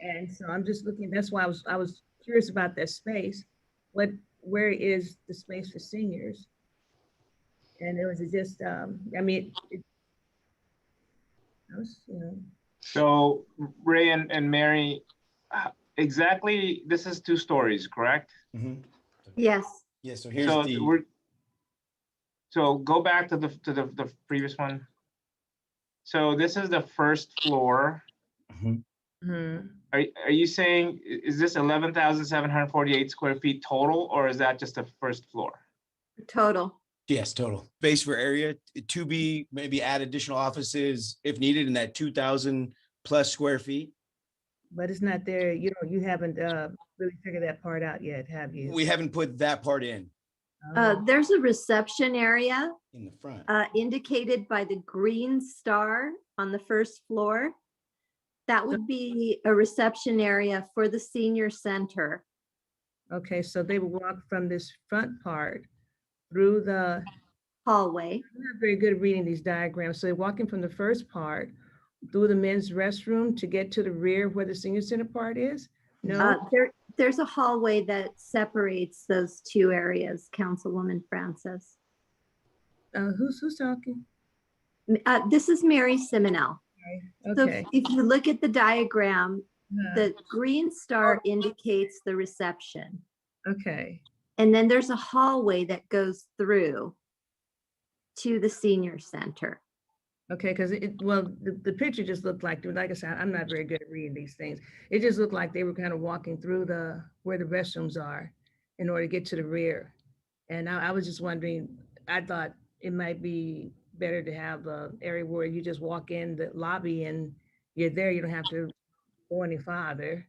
And so I'm just looking, that's why I was curious about that space. Where is the space for seniors? And it was just, So Ray and Mary, exactly, this is 2 stories, correct? Yes. Yeah, so here's so go back to the previous one. So this is the first floor. Are you saying, is this 11,748 square feet total, or is that just the first floor? Total. Yes, total. Space for area to be maybe add additional offices if needed in that 2,000 plus square feet. But it's not there. You haven't really figured that part out yet, have you? We haven't put that part in. There's a reception area in the front. indicated by the green star on the first floor. That would be a reception area for the senior center. Okay, so they will walk from this front part through the hallway. I'm not very good at reading these diagrams. So they're walking from the first part through the men's restroom to get to the rear where the senior center part is? No? There's a hallway that separates those two areas, Councilwoman Francis. Who's talking? This is Mary Simonell. Okay. So if you look at the diagram, the green star indicates the reception. Okay. And then there's a hallway that goes through to the senior center. Okay, because the picture just looked like I said, I'm not very good at reading these things. It just looked like they were kind of walking through where the restrooms are in order to get to the rear. And I was just wondering, I thought it might be better to have an area where you just walk in the lobby and you're there. You don't have to go any farther.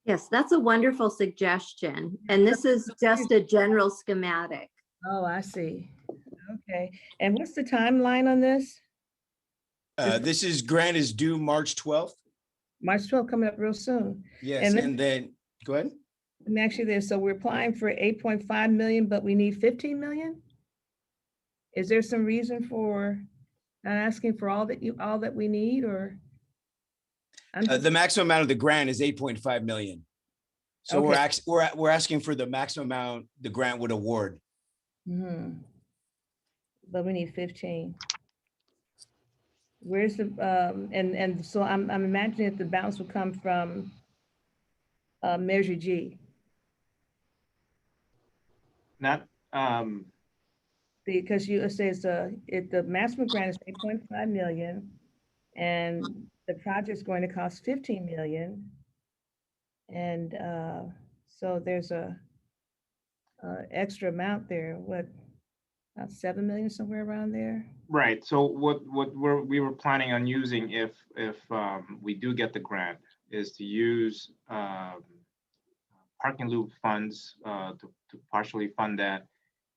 Yes, that's a wonderful suggestion. And this is just a general schematic. Oh, I see. Okay. And what's the timeline on this? This grant is due March 12th. March 12th, coming up real soon. Yes, and then go ahead. Let me ask you this. So we're applying for 8.5 million, but we need 15 million? Is there some reason for not asking for all that we need, or? The maximum amount of the grant is 8.5 million. So Okay. we're asking for the maximum amount the grant would award. But we need 15. Where's the and so I'm imagining that the balance will come from Measure G. Not Because it says the maximum grant is 8.5 million, and the project's going to cost 15 million, and so there's a extra amount there. What, about 7 million, somewhere around there? right. So what we were planning on using if we do get the grant is to use parking loop funds to partially fund that,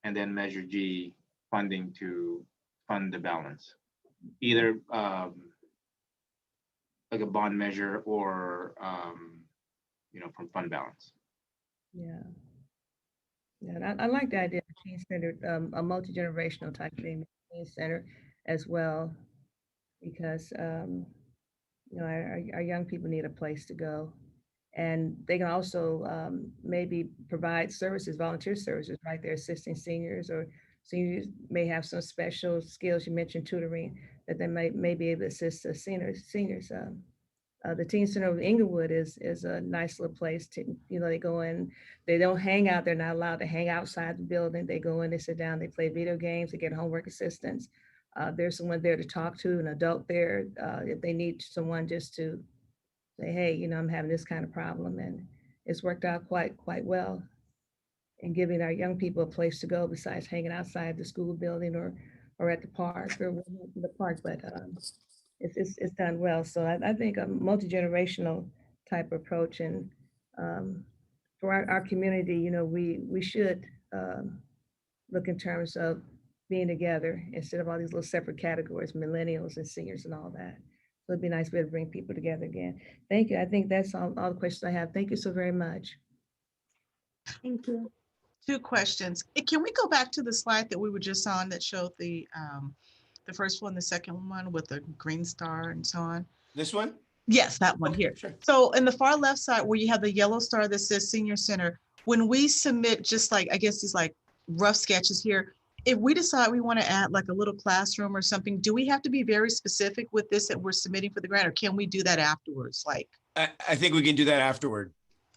and then Measure G funding to fund the balance, either like a bond measure or from fund balance. Yeah. Yeah, and I like the idea of a teen center, a multi-generational type thing, teen center as well, because our young people need a place to go, and they can also maybe provide services, volunteer services, right there, assisting seniors, or seniors may have some special skills. You mentioned tutoring, that they may be able to assist the seniors. The Teen Center of Inglewood is a nice little place to, they go in, they don't hang out, they're not allowed to hang outside the building. They go in, they sit down, they play video games, they get homework assistance. There's someone there to talk to, an adult there, if they need someone just to say, hey, I'm having this kind of problem. And it's worked out quite well in giving our young people a place to go besides hanging outside the school building or at the park or the park, but it's done well. So I think a multi-generational type approach, and for our community, we should look in terms of being together instead of all these little separate categories, millennials and seniors and all that. So it'd be nice to be able to bring people together again. Thank you. I think that's all the questions I have. Thank you so very much. Thank you. 2 questions. Can we go back to the slide that we were just on that showed the first one, the second one with the green star and so on? This one? Yes, that one here. Sure. So in the far left side where you have the yellow star that says senior center, when we submit just like, I guess these like rough sketches here, if we decide we want to add like a little classroom or something, do we have to be very specific with this that we're submitting for the grant, or can we do that afterwards? Like, I think we can do that afterward.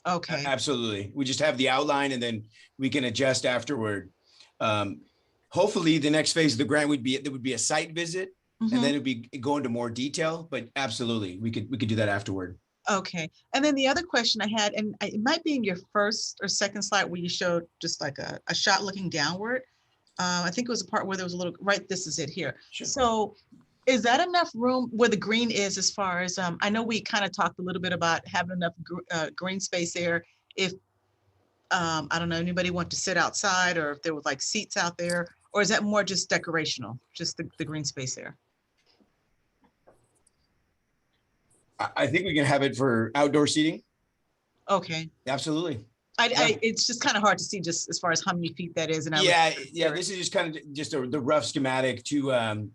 Okay. Absolutely. We just have the outline and then we can adjust afterward. Hopefully the next phase of the grant would be a site visit, and then it'd be go into more detail, but absolutely we could do that afterward. Okay. And then the other question I had, and it might be in your first or second slide where you showed just like a shot looking downward. I think it was a part where there was a little, right, this is it here. Sure. So is that enough room where the green is, as far as, I know we kind of talked a little bit about having enough green space there if I don't know, anybody want to sit outside, or if there were like seats out there, or is that more just decorational, just the green space there? I think we can have it for outdoor seating. Okay. Absolutely. It's just kind of hard to see just as far as how many feet that is. And Yeah. This is just kind of just the rough schematic to,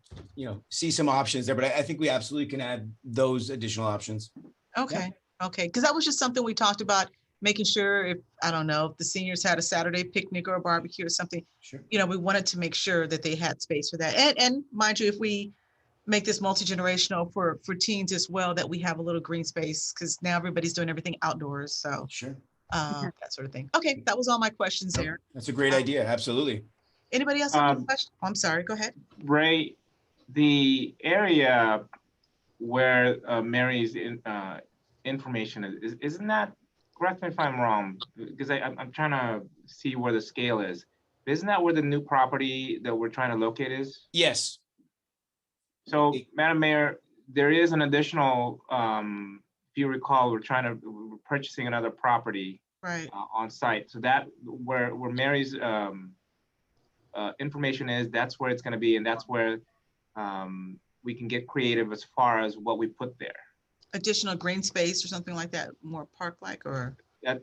see some options there, but I think we absolutely can add those additional options. Okay. Okay. Because that was just something we talked about, making sure if, I don't know, if the seniors had a Saturday picnic or a barbecue or something, sure. We wanted to make sure that they had space for that. And mind you, if we make this multi-generational for teens as well, that we have a little green space, because now everybody's doing everything outdoors. So sure. That sort of thing. Okay. That was all my questions there. That's a great idea. Absolutely. Anybody else have any questions? I'm sorry. Go ahead. Ray, the area where Mary's information is, isn't that, correct me if I'm wrong, because I'm trying to see where the scale is. Isn't that where the new property that we're trying to locate is? Yes. So, Madam Mayor, there is an additional, if you recall, we're purchasing another property on site. So that where Mary's information is, that's where it's going to be, and that's where we can get creative as far as what we put there. Additional green space or something like that, more park-like, or?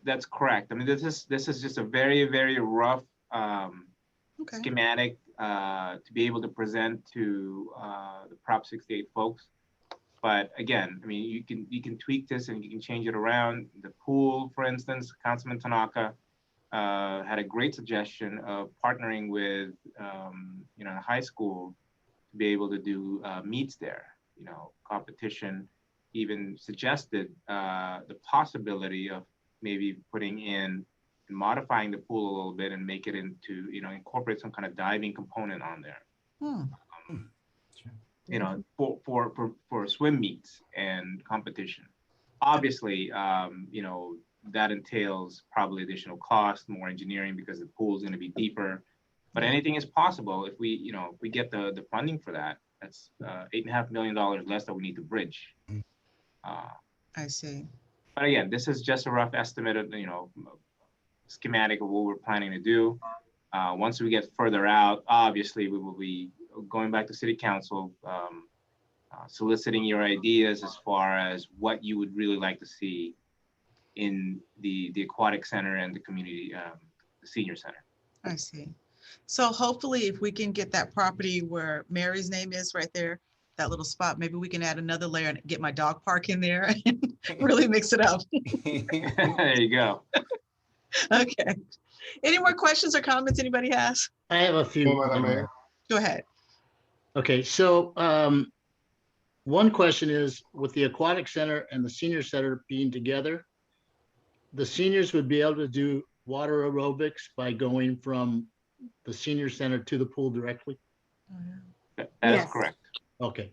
That's correct. I mean, this is just a very, very rough schematic to be able to present to the Prop 68 folks. But again, I mean, you can tweak this and you can change it around. The pool, for instance, Councilman Tanaka had a great suggestion of partnering with a high school to be able to do meets there, competition. Even suggested the possibility of maybe putting in and modifying the pool a little bit and make it into, incorporate some kind of diving component on there. For swim meets and competition. Obviously, that entails probably additional cost, more engineering, because the pool is going to be deeper. But anything is possible if we get the funding for that. That's $8.5 million less that we need to bridge. I see. But again, this is just a rough estimate of, schematic of what we're planning to do. Once we get further out, obviously we will be going back to City Council, soliciting your ideas as far as what you would really like to see in the aquatic center and the community, the senior center. I see. So hopefully if we can get that property where Mary's name is right there, that little spot, maybe we can add another layer and get my dog park in there and really mix it up. There you go. Okay. Any more questions or comments anybody has? I have a few. Go ahead. Okay, so one question is, with the aquatic center and the senior center being together, the seniors would be able to do water aerobics by going from the senior center to the pool directly? That is correct. Okay.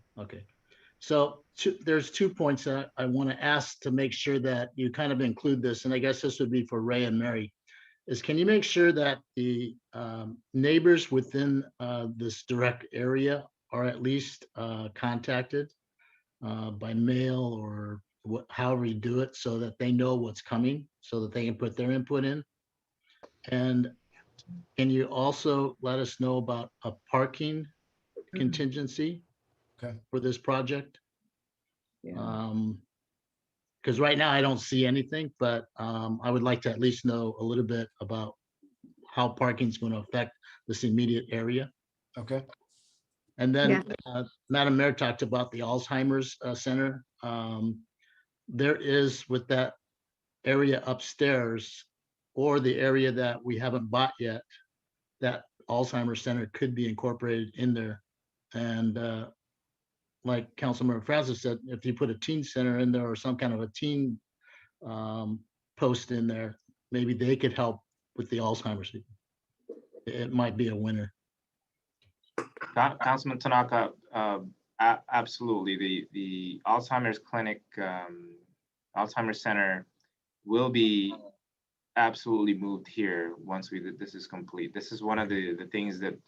So there's 2 points that I want to ask to make sure that you kind of include this, and I guess this would be for Ray and Mary, is can you make sure that the neighbors within this direct area are at least contacted by mail or however you do it, so that they know what's coming, so that they can put their input in? And can you also let us know about a parking contingency for this project? Because right now I don't see anything, but I would like to at least know a little bit about how parking is going to affect this immediate area. Okay. And then Madam Mayor talked about the Alzheimer's Center. There is, with that area upstairs or the area that we haven't bought yet, that Alzheimer's Center could be incorporated in there. And like Councilmember Francis said, if you put a teen center in there or some kind of a teen post in there, maybe they could help with the Alzheimer's. It might be a winner. Councilman Tanaka, absolutely. The Alzheimer's clinic, Alzheimer's Center will be absolutely moved here once this is complete. This is one of the things that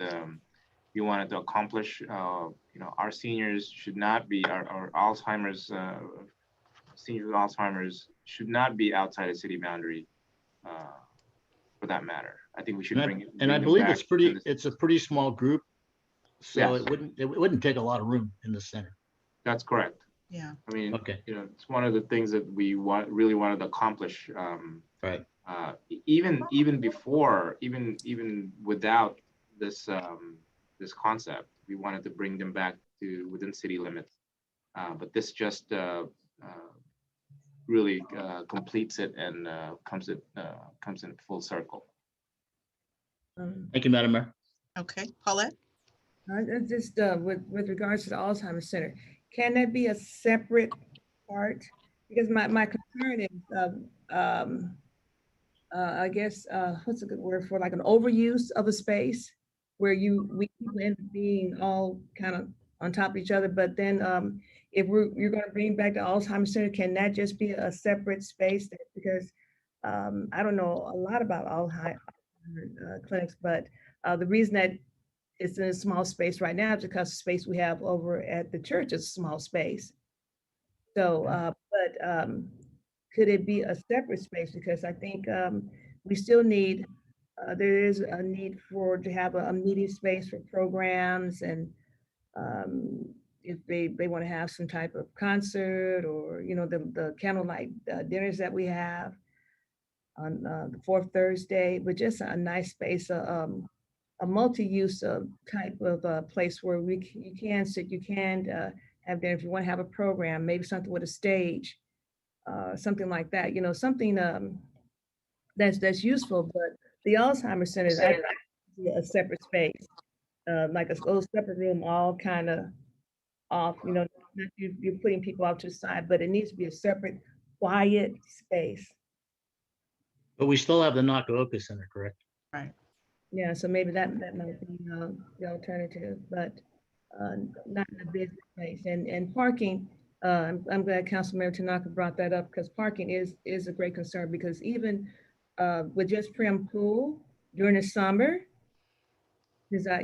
we wanted to accomplish. Our seniors should not be, our Alzheimer's, seniors with Alzheimer's should not be outside the city boundary. for that matter. I think we should bring it. And I bring them believe back it's pretty, to it's a pretty small group. So Yes. it wouldn't take a lot of room in the center. That's correct. Yeah. I mean, Okay. it's one of the things that we really wanted to accomplish. Right. Even before, even without this this concept, we wanted to bring them back to within city limits. But this just really completes it and comes in full circle. Thank you, Madam Mayor. Okay, Paulette? Just with regards to the Alzheimer's Center, can that be a separate part? Because my concern is, I guess, what's a good word for like an overuse of a space where we end up being all kind of on top of each other. But then if you're going to bring back the Alzheimer's Center, can that just be a separate space? Because I don't know a lot about Alzheimer's clinics, but the reason that it's in a small space right now because the space we have over at the church is a small space. So, could it be a separate space? Because I think we still need, there is a need to have a meeting space for programs and if they want to have some type of concert or, the candlelight dinners that we have on the fourth Thursday, but just a nice space, a multi-use type of place where you can sit, you can have dinner if you want to have a program, maybe something with a stage, something like that. Something that's useful. But the Alzheimer's Center is a separate space, like a little separate room, all kind of off. Not you're putting people off to the side, but it needs to be a separate, quiet space. But we still have the Nakaoka Center, correct? Right. Yeah, so maybe that might be the alternative, but not in a business place. And parking, I'm glad Councilmember Tanaka brought that up because parking is a great concern because even with just Prim Pool during the summer, because I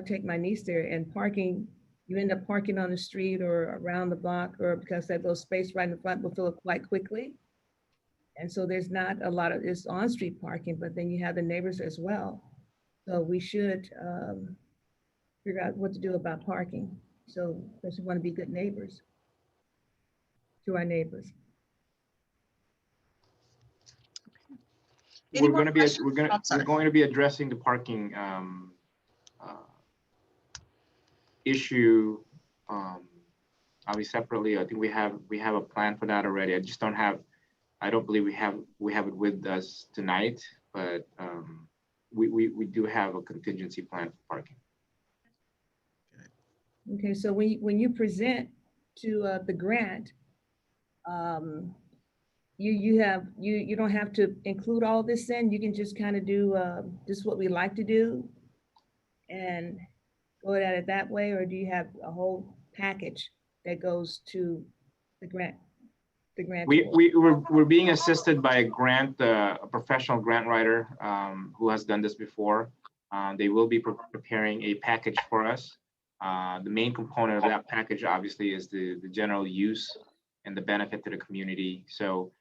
take my niece there and parking, you end up parking on the street or around the block or because that little space right in the front will fill up quite quickly. And so there's not a lot of this on-street parking, but then you have the neighbors as well. So we should figure out what to do about parking. So because we want to be good neighbors to our neighbors. We're going to be addressing the parking issue obviously separately. I think we have a plan for that already. I don't believe we have it with us tonight, but we do have a contingency plan for parking. Okay, so when you present to the grant, you don't have to include all this in. You can just kind of do just what we like to do and go at it that way, or do you have a whole package that goes to the grant? We're being assisted by a professional grant writer who has done this before. They will be preparing a package for us. The main component of that package, obviously, is the general use and the benefit to the community. So,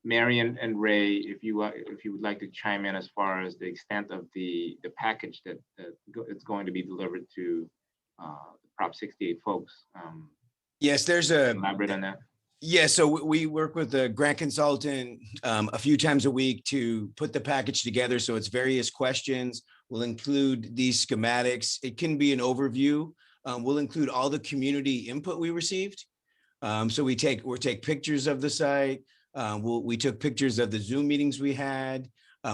Mary and Ray, if you would like to chime in as far as the extent of the package that is going to be delivered to the Prop 68 folks. Yes, there's elaborate on that. Yeah, so we work with a grant consultant a few times a week to put the package together. So it's various questions. We'll include these schematics. It can be an overview. We'll include all the community input we received. So we'll take pictures of the site. We took pictures of the Zoom meetings we had.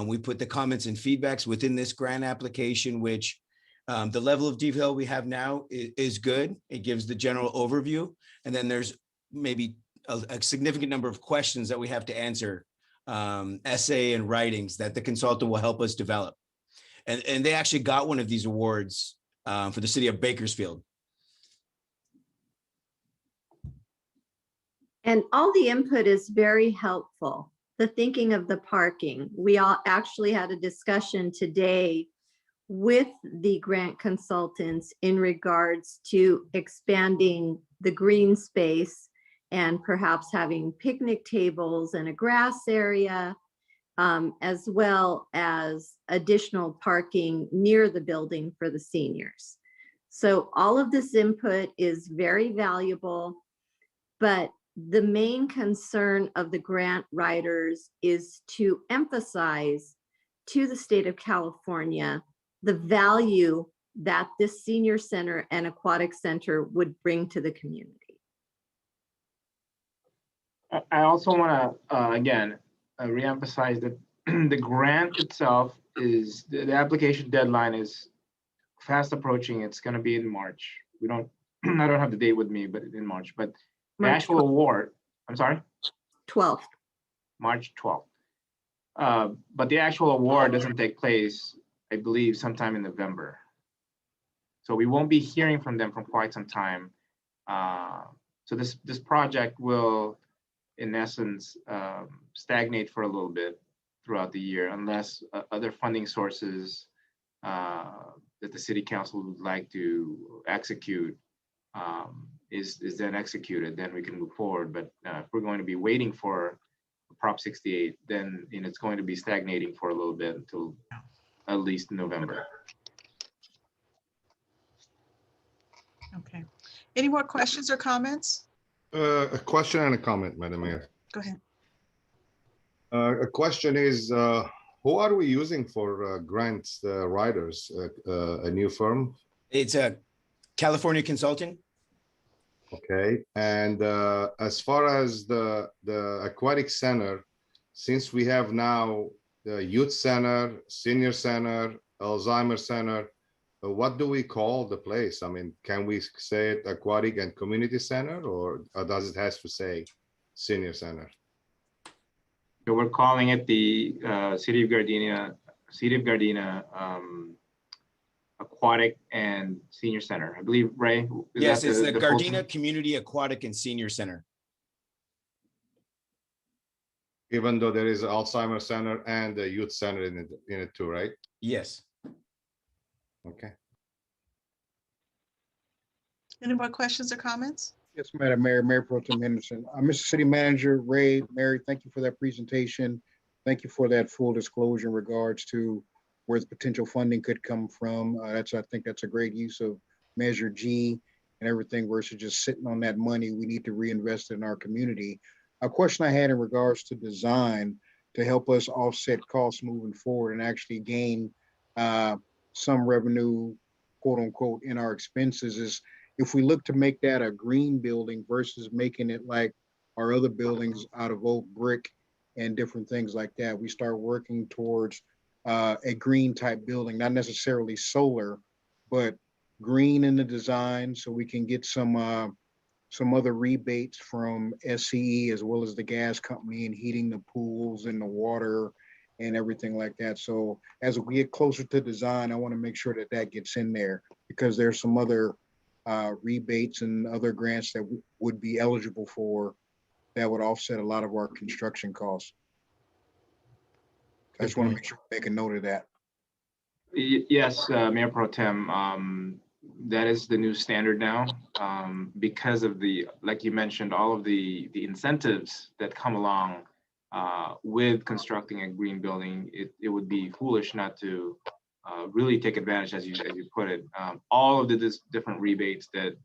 We put the comments and feedbacks within this grant application, which the level of detail we have now is good. It gives the general overview. And then there's maybe a significant number of questions that we have to answer, essay and writings that the consultant will help us develop. And they actually got one of these awards for the city of Bakersfield. And all the input is very helpful. The thinking of the parking. We all actually had a discussion today with the grant consultants in regards to expanding the green space and perhaps having picnic tables and a grass area as well as additional parking near the building for the seniors. So all of this input is very valuable, but the main concern of the grant writers is to emphasize to the state of California the value that this senior center and aquatic center would bring to the community. I also want to, again, reemphasize that the grant itself is, the application deadline is fast approaching. It's going to be in March. We don't, I don't have the date with me, but in March. But the March actual 12th. award, I'm sorry? 12th. March 12th. But the actual award doesn't take place, I believe, sometime in November. So we won't be hearing from them for quite some time. So this project will, in essence, stagnate for a little bit throughout the year, unless other funding sources that the city council would like to execute is then executed. Then we can move forward. But if we're going to be waiting for Prop 68, then it's going to be stagnating for a little bit until at least November. Okay. Any more questions or comments? A question and a comment, Madam Mayor. Go ahead. A question is, who are we using for grants writers? A new firm? It's a California consultant. Okay. And as far as the aquatic center, since we have now the youth center, senior center, Alzheimer's center, what do we call the place? I mean, can we say it aquatic and community center, or does it has to say senior center? So we're calling it the City of Gardena Aquatic and Senior Center. I believe, Ray? Yes, it's the Gardena Community Aquatic and Senior Center. Even though there is an Alzheimer's center and a youth center in it too, right? Yes. Okay. Any more questions or comments? Yes, Madam Mayor, Mayor Pro Tem Henderson. Mr. City Manager, Ray, Mary, thank you for that presentation. Thank you for that full disclosure in regards to where the potential funding could come from. I think that's a great use of Measure G and everything versus just sitting on that money. We need to reinvest it in our community. A question I had in regards to design to help us offset costs moving forward and actually gain some revenue, quote unquote, in our expenses is if we look to make that a green building versus making it like our other buildings out of oak brick and different things like that, we start working towards a green type building, not necessarily solar, but green in the design, so we can get some other rebates from SCE as well as the gas company and heating the pools and the water and everything like that. So as we get closer to design, I want to make sure that that gets in there because there's some other rebates and other grants that would be eligible for that would offset a lot of our construction costs. I just want to make sure we make a note of that. Yes, Mayor Pro Tem, that is the new standard now because of the, like you mentioned, all of the incentives that come along with constructing a green building. It would be foolish not to really take advantage, as you put it, all of the different rebates that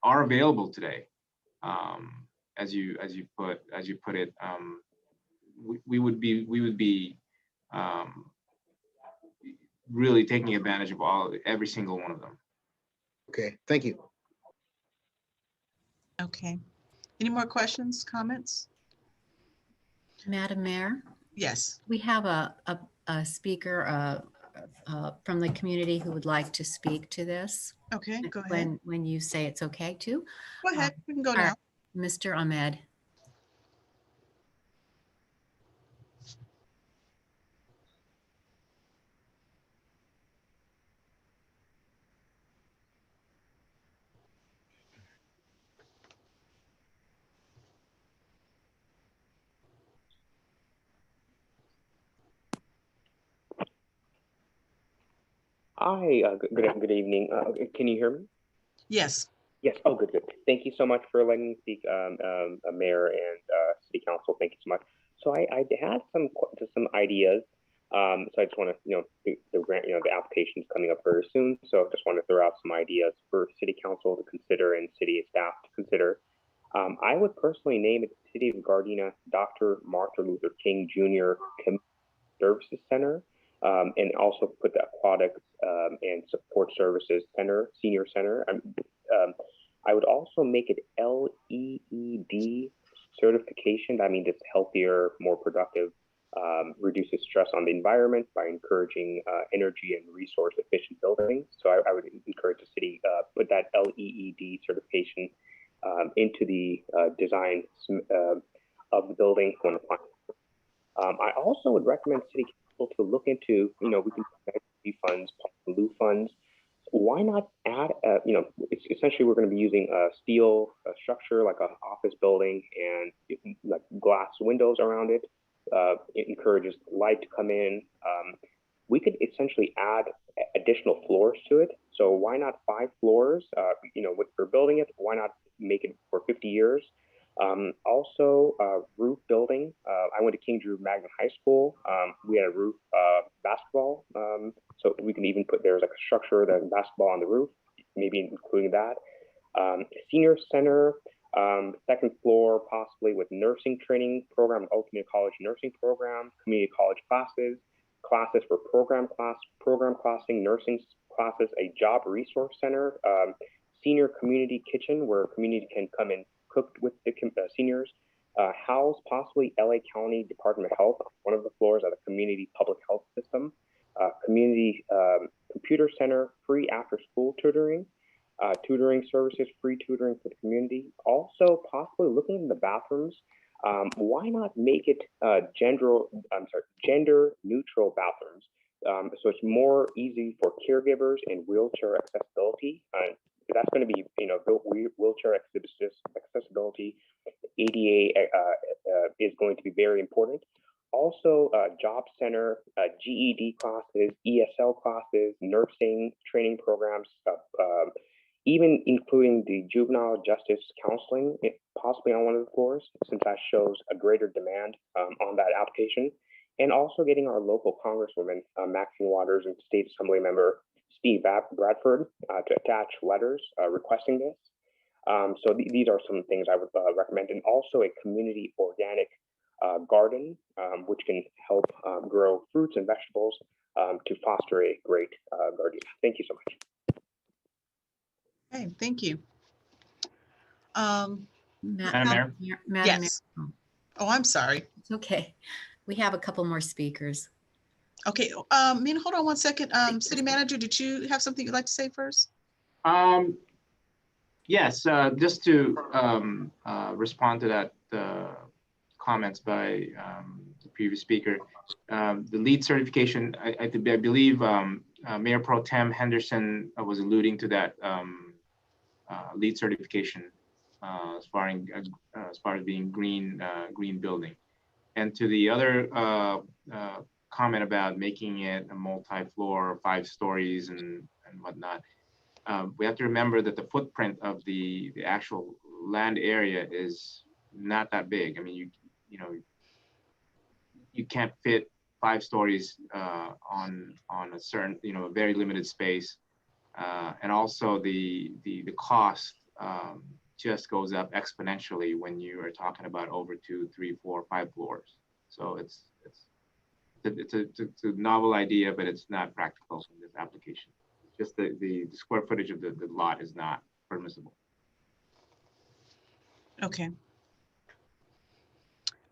are available today. As you put it, we would be really taking advantage of every single one of them. Okay, thank you. Okay. Any more questions, comments? Madam Mayor? Yes. We have a speaker from the community who would like to speak to this. Okay, go ahead. When you say it's okay to. Go ahead, we can go now. Mr. Ahmed. Hi, good evening. Can you hear me? Yes. Yes. Oh, good. Thank you so much for letting me speak, Mayor and City Council. Thank you so much. So I had some ideas. So I just want to, the grant, the application is coming up very soon. So I just want to throw out some ideas for City Council to consider and City staff to consider. I would personally name it the City of Gardena Dr. Martin Luther King Jr. Services Center, and also put the Aquatics and Support Services Center, Senior Center. I would also make it LEED certification. That means it's healthier, more productive, reduces stress on the environment by encouraging energy and resource efficient buildings. So I would encourage the city put that LEED certification into the design of the building when applying. I also would recommend City Council to look into, we can funds, blue funds. Why not add, it's essentially we're going to be using a steel structure like an office building and like glass windows around it. It encourages light to come in. We could essentially add additional floors to it. So why not 5 floors? If we're building it, why not make it for 50 years? Also, roof building. I went to King Drew Magnet High School. We had a roof basketball. So we can even put, there's like a structure, that basketball on the roof, maybe including that. Senior center, 2nd floor, possibly with nursing training program, ultimate college nursing program, community college classes for program classing, nursing classes, a job resource center, senior community kitchen where community can come and cook with the seniors, house possibly LA County Department of Health on one of the floors of the community public health system, community computer center, free after school tutoring, tutoring services, free tutoring for the community. Also possibly looking in the bathrooms, why not make it gender neutral bathrooms? So it's more easy for caregivers and wheelchair accessibility. That's going to be, wheelchair accessibility, ADA is going to be very important. Also, job center, GED classes, ESL classes, nursing training programs, even including the juvenile justice counseling, possibly on one of the floors, since that shows a greater demand on that application. And also getting our local congresswoman, Maxine Waters, and State Assembly member Steve Bradford to attach letters requesting this. So these are some things I would recommend. And also a community organic garden, which can help grow fruits and vegetables to foster a great garden. Thank you so much. Okay, thank you. Madam Mayor. Yes. Oh, I'm sorry. It's okay. We have a couple more speakers. Okay, Mina, hold on one second. City Manager, did you have something you'd like to say first? Yes, just to respond to that comments by the previous speaker. The LEED certification, I believe Mayor Pro Tem Henderson was alluding to that LEED certification as far as being green building. And to the other comment about making it a multi-floor, 5 stories and whatnot, we have to remember that the footprint of the actual land area is not that big. I mean, you can't fit 5 stories on a certain, a very limited space, and also the cost just goes up exponentially when you are talking about over 2, 3, 4, 5 floors. So it's a novel idea, but it's not practical in this application. Just the square footage of the lot is not permissible. Okay.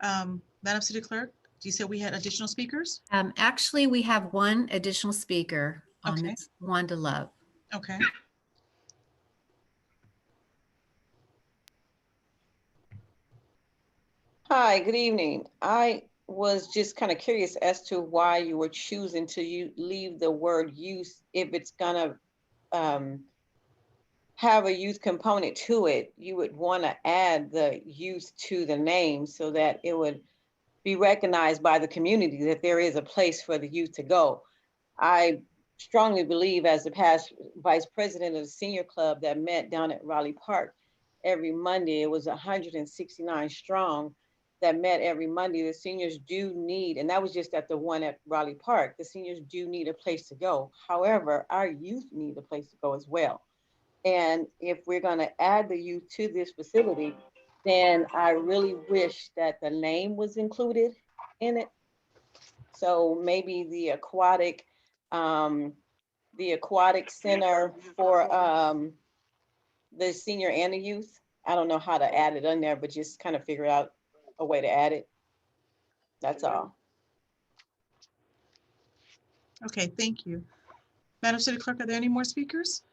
Madam City Clerk, you said we had additional speakers? Actually, we have one additional speaker. It's Wanda Love. Okay. Hi, good evening. I was just kind of curious as to why you were choosing to leave the word youth. If it's gonna have a youth component to it, you would want to add the youth to the name so that it would be recognized by the community that there is a place for the youth to go. I strongly believe, as the past vice president of the senior club that met down at Raleigh Park every Monday, it was 169 strong. that met every Monday. The seniors do need, and that was just at the one at Raleigh Park, the seniors do need a place to go. However, our youth need a place to go as well. And if we're going to add the youth to this facility, then I really wish that the name was included in it. So maybe the aquatic center for the senior and the youth. I don't know how to add it in there, but just kind of figure out a way to add it. That's all. Okay, thank you. Madam City Clerk, are there any more speakers?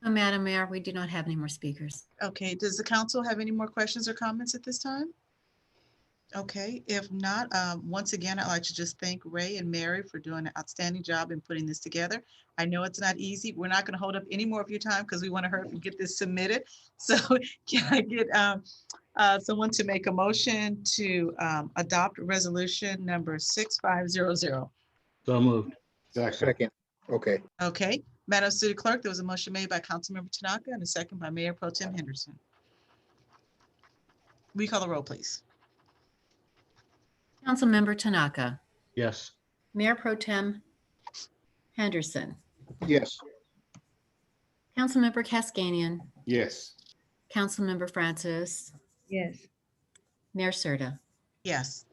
No, Madam Mayor, we do not have any more speakers. Okay, does the council have any more questions or comments at this time? Okay, if not, once again, I'd like to just thank Ray and Mary for doing an outstanding job in putting this together. I know it's not easy. We're not going to hold up any more of your time because we want to hurry up and get this submitted. So can I get someone to make a motion to adopt resolution number 6500? So moved. Second. Okay. Okay, Madam City Clerk, there was a motion made by Councilmember Tanaka and a second by Mayor Pro Tem Henderson. Will you call the roll, please? Councilmember Tanaka, Yes. Mayor Pro Tem Henderson, Yes. Councilmember Cascanian, Yes. Councilmember Francis, Yes. Mayor Serta. Yes.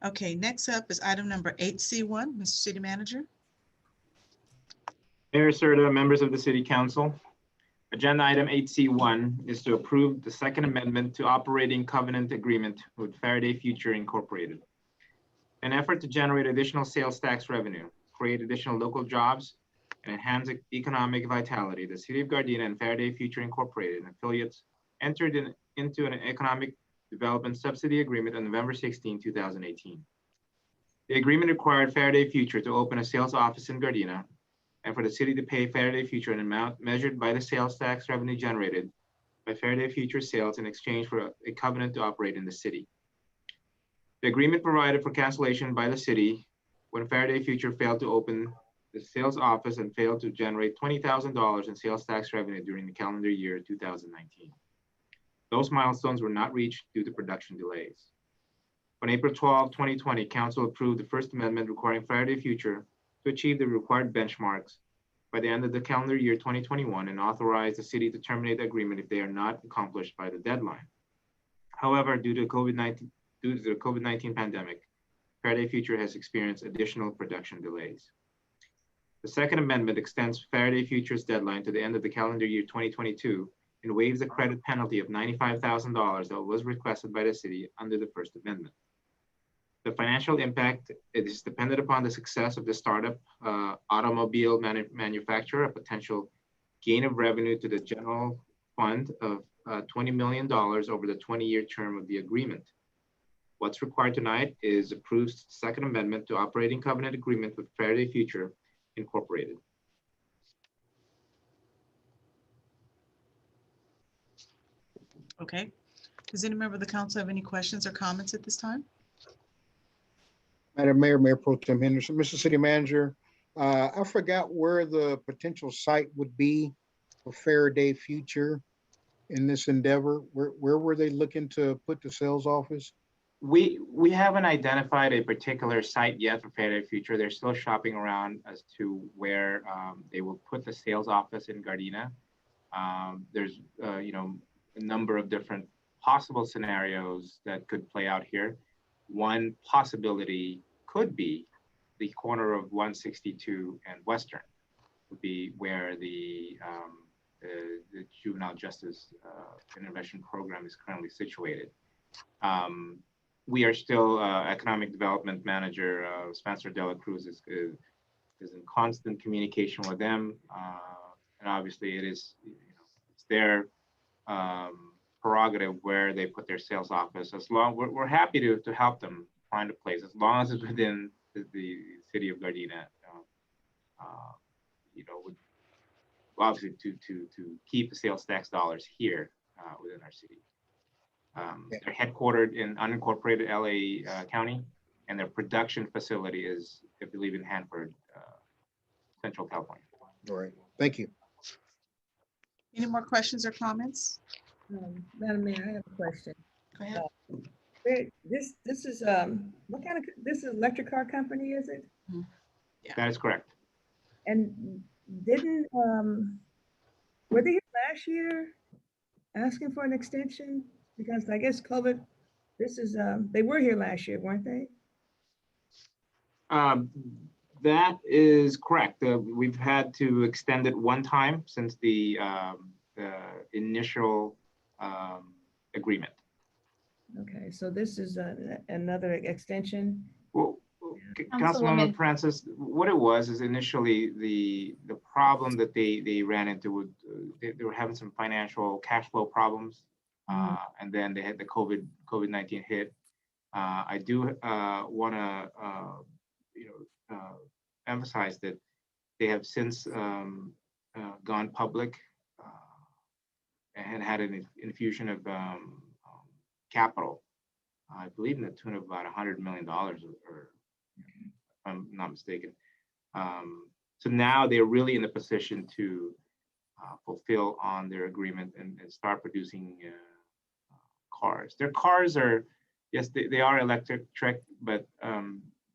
Okay, next up is item number 8C1, Mr. City Manager. Mayor Serta, members of the City Council. Agenda item 8C1 is to approve the second amendment to operating covenant agreement with Faraday Future Incorporated. An effort to generate additional sales tax revenue, create additional local jobs, and enhance economic vitality, the City of Gardena and Faraday Future Incorporated and affiliates entered into an economic development subsidy agreement on November 16, 2018. The agreement required Faraday Future to open a sales office in Gardena and for the city to pay Faraday Future an amount measured by the sales tax revenue generated by Faraday Future sales in exchange for a covenant to operate in the city. The agreement provided for cancellation by the city when Faraday Future failed to open the sales office and failed to generate $20,000 in sales tax revenue during the calendar year 2019. Those milestones were not reached due to production delays. On April 12, 2020, Council approved the First Amendment requiring Faraday Future to achieve the required benchmarks by the end of the calendar year 2021 and authorize the city to terminate the agreement if they are not accomplished by the deadline. However, due to the COVID-19 pandemic, Faraday Future has experienced additional production delays. The Second Amendment extends Faraday Future's deadline to the end of the calendar year 2022 and waives the credit penalty of $95,000 that was requested by the city under the First Amendment. The financial impact is dependent upon the success of the startup automobile manufacturer, a potential gain of revenue to the general fund of $20 million over the 20-year term of the agreement. What's required tonight is approved Second Amendment to operating covenant agreement with Faraday Future Incorporated. Okay. Does any member of the council have any questions or comments at this time? Madam Mayor, Mayor Pro Tem Henderson, Mr. City Manager, I forgot where the potential site would be for Faraday Future in this endeavor. Where were they looking to put the sales office? We haven't identified a particular site yet for Faraday Future. They're still shopping around as to where they will put the sales office in Gardena. There's a number of different possible scenarios that could play out here. One possibility could be the corner of 162 and Western would be where the Juvenile Justice Intervention Program is currently situated. We are still Economic Development Manager Spencer Dela Cruz is in constant communication with them, and obviously it is it's their prerogative where they put their sales office. As long we're happy to help them find a place as long as it's within the city of Gardena. With, obviously to keep the sales tax dollars here within our city. They're headquartered in unincorporated LA County, and their production facility is, I believe, in Hanford, Central California. All right, thank you. Any more questions or comments? Madam Mayor, I have a question. Go ahead. This is what kind of this is electric car company, is it? That is correct. And didn't were they here last year asking for an extension? Because I guess COVID, this is they were here last year, weren't they? That is correct. We've had to extend it one time since the initial agreement. Okay, so this is another extension. Well, Councilwoman Francis, what it was is initially the problem that they ran into would they were having some financial cash flow problems, and then they had the COVID-19 hit. I do want to emphasize that they have since gone public and had an infusion of capital, I believe in the tune of about $100 million, or if I'm not mistaken. So now they're really in a position to fulfill on their agreement and start producing cars. Their cars are, yes, they are electric, but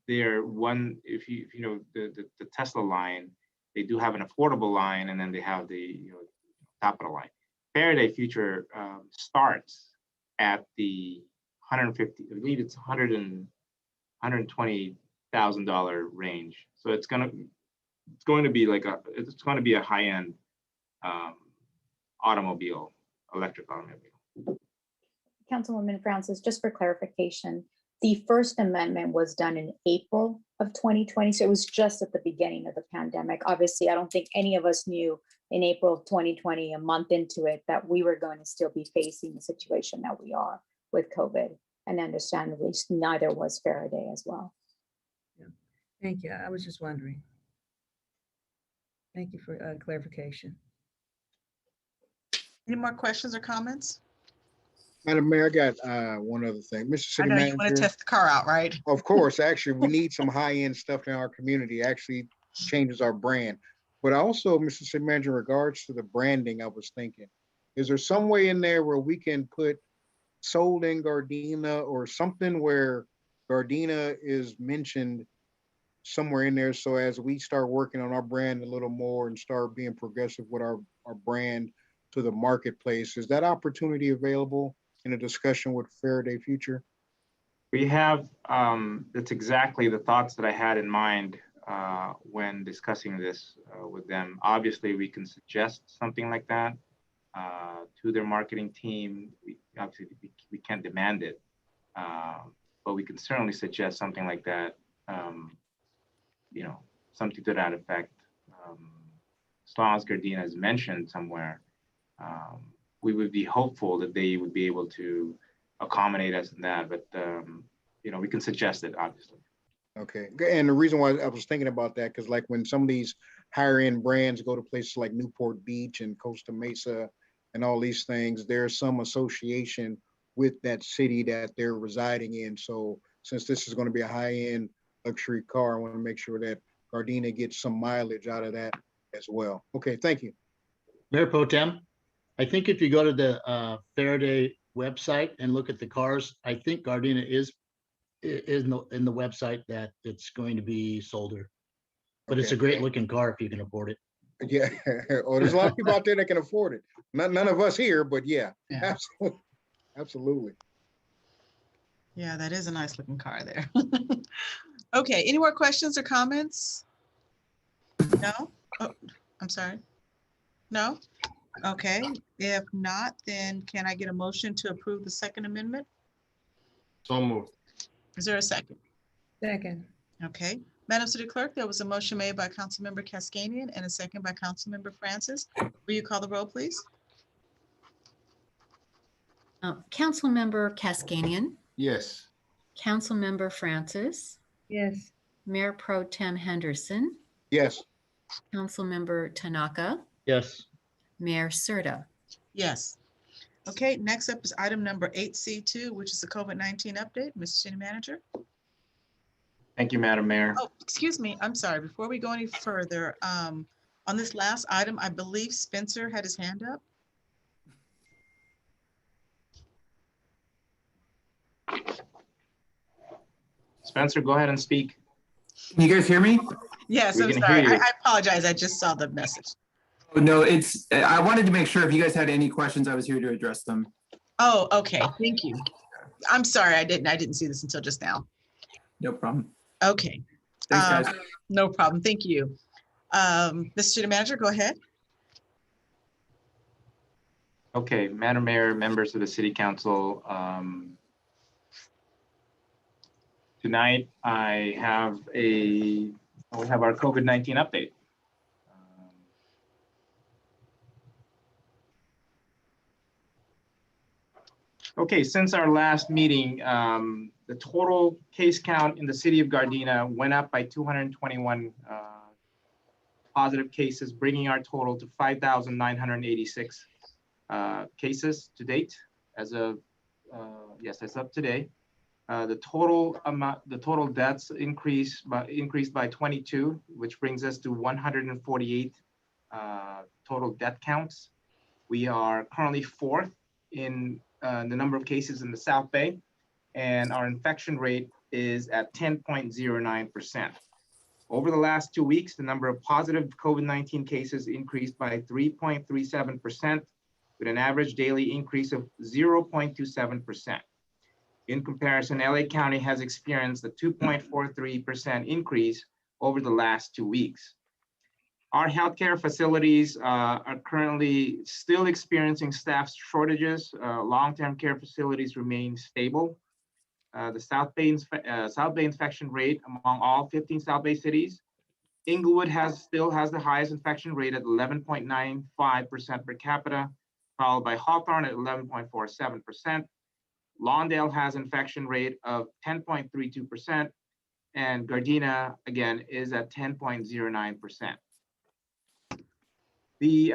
they're one, if you know the Tesla line, they do have an affordable line, and then they have the top of the line. Faraday Future starts at the 150, I believe it's $120,000 range. So it's going to be like a high-end automobile, electric automobile. Councilwoman Francis, just for clarification, the first amendment was done in April of 2020. So it was just at the beginning of the pandemic. Obviously, I don't think any of us knew in April of 2020, a month into it, that we were going to still be facing the situation that we are with COVID. And understandably, neither was Faraday as well. Yeah. Thank you. I was just wondering. Thank you for clarification. Any more questions or comments? Madam Mayor, I got one other thing. Mr. City I know Manager, you want to test the car out, right? Of course, actually, we need some high-end stuff in our community. Actually changes our brand. But also, Mr. City Manager, in regards to the branding, I was thinking, is there some way in there where we can put sold in Gardena or something where Gardena is mentioned somewhere in there, so as we start working on our brand a little more and start being progressive with our brand to the marketplace, is that opportunity available in a discussion with Faraday Future? We have, that's exactly the thoughts that I had in mind when discussing this with them. Obviously, we can suggest something like that to their marketing team. Obviously, we can't demand it, but we can certainly suggest something like that, something to that effect. As long as Gardena is mentioned somewhere, we would be hopeful that they would be able to accommodate us in that, but we can suggest it, obviously. Okay, and the reason why I was thinking about that, because like when some of these higher end brands go to places like Newport Beach and Costa Mesa and all these things, there's some association with that city that they're residing in. So since this is going to be a high end luxury car, I want to make sure that Gardena gets some mileage out of that as well. Okay, thank you. Mayor Pro Tem, I think if you go to the Faraday website and look at the cars, I think Gardena is in the website that it's going to be sold her. But it's a great looking car if you can afford it. Yeah, oh, there's a lot of people out there that can afford it. None of us here, but yeah. Absolutely. Absolutely. Yeah, that is a nice looking car there. Okay, any more questions or comments? No? Oh, I'm sorry. No? Okay, if not, then can I get a motion to approve the Second Amendment? So moved. Is there a second? Second. Okay, Madam City Clerk, there was a motion made by Councilmember Cascanian and a second by Councilmember Francis. Will you call the roll, please? Councilmember Cascanian, Yes. Councilmember Francis, Yes. Mayor Pro Tem Henderson, Yes. Councilmember Tanaka, Yes. Mayor Serta. Yes. Okay, next up is item number 8C2, which is the COVID-19 update. Mr. City Manager. Thank you, Madam Mayor. Oh, excuse me. I'm sorry. Before we go any further, on this last item, I believe Spencer had his hand up. Spencer, go ahead and speak. Can you guys hear me? Yes, We I'm can sorry. hear you. I apologize. I just saw the message. Oh, no, I wanted to make sure if you guys had any questions, I was here to address them. Oh, okay. Thank you. I'm sorry. I didn't see this until just now. No problem. Okay. Thanks, guys. No problem. Thank you. Mr. City Manager, go ahead. Okay, Madam Mayor, members of the City Council, tonight we have our COVID-19 update. Okay, since our last meeting, the total case count in the city of Gardena went up by 221 positive cases, bringing our total to 5,986 cases to date as of as of today. The total deaths increased by 22, which brings us to 148 total death counts. We are currently fourth in the number of cases in the South Bay, and our infection rate is at 10.09%. Over the last 2 weeks, the number of positive COVID-19 cases increased by 3.37%, with an average daily increase of 0.27%. In comparison, LA County has experienced a 2.43% increase over the last 2 weeks. Our healthcare facilities are currently still experiencing staff shortages. Long-term care facilities remain stable. The South Bay infection rate among all 15 South Bay cities. Inglewood still has the highest infection rate at 11.95% per capita, followed by Hawthorne at 11.47%. Lawndale has infection rate of 10.32%, and Gardena, again, is at 10.09%. The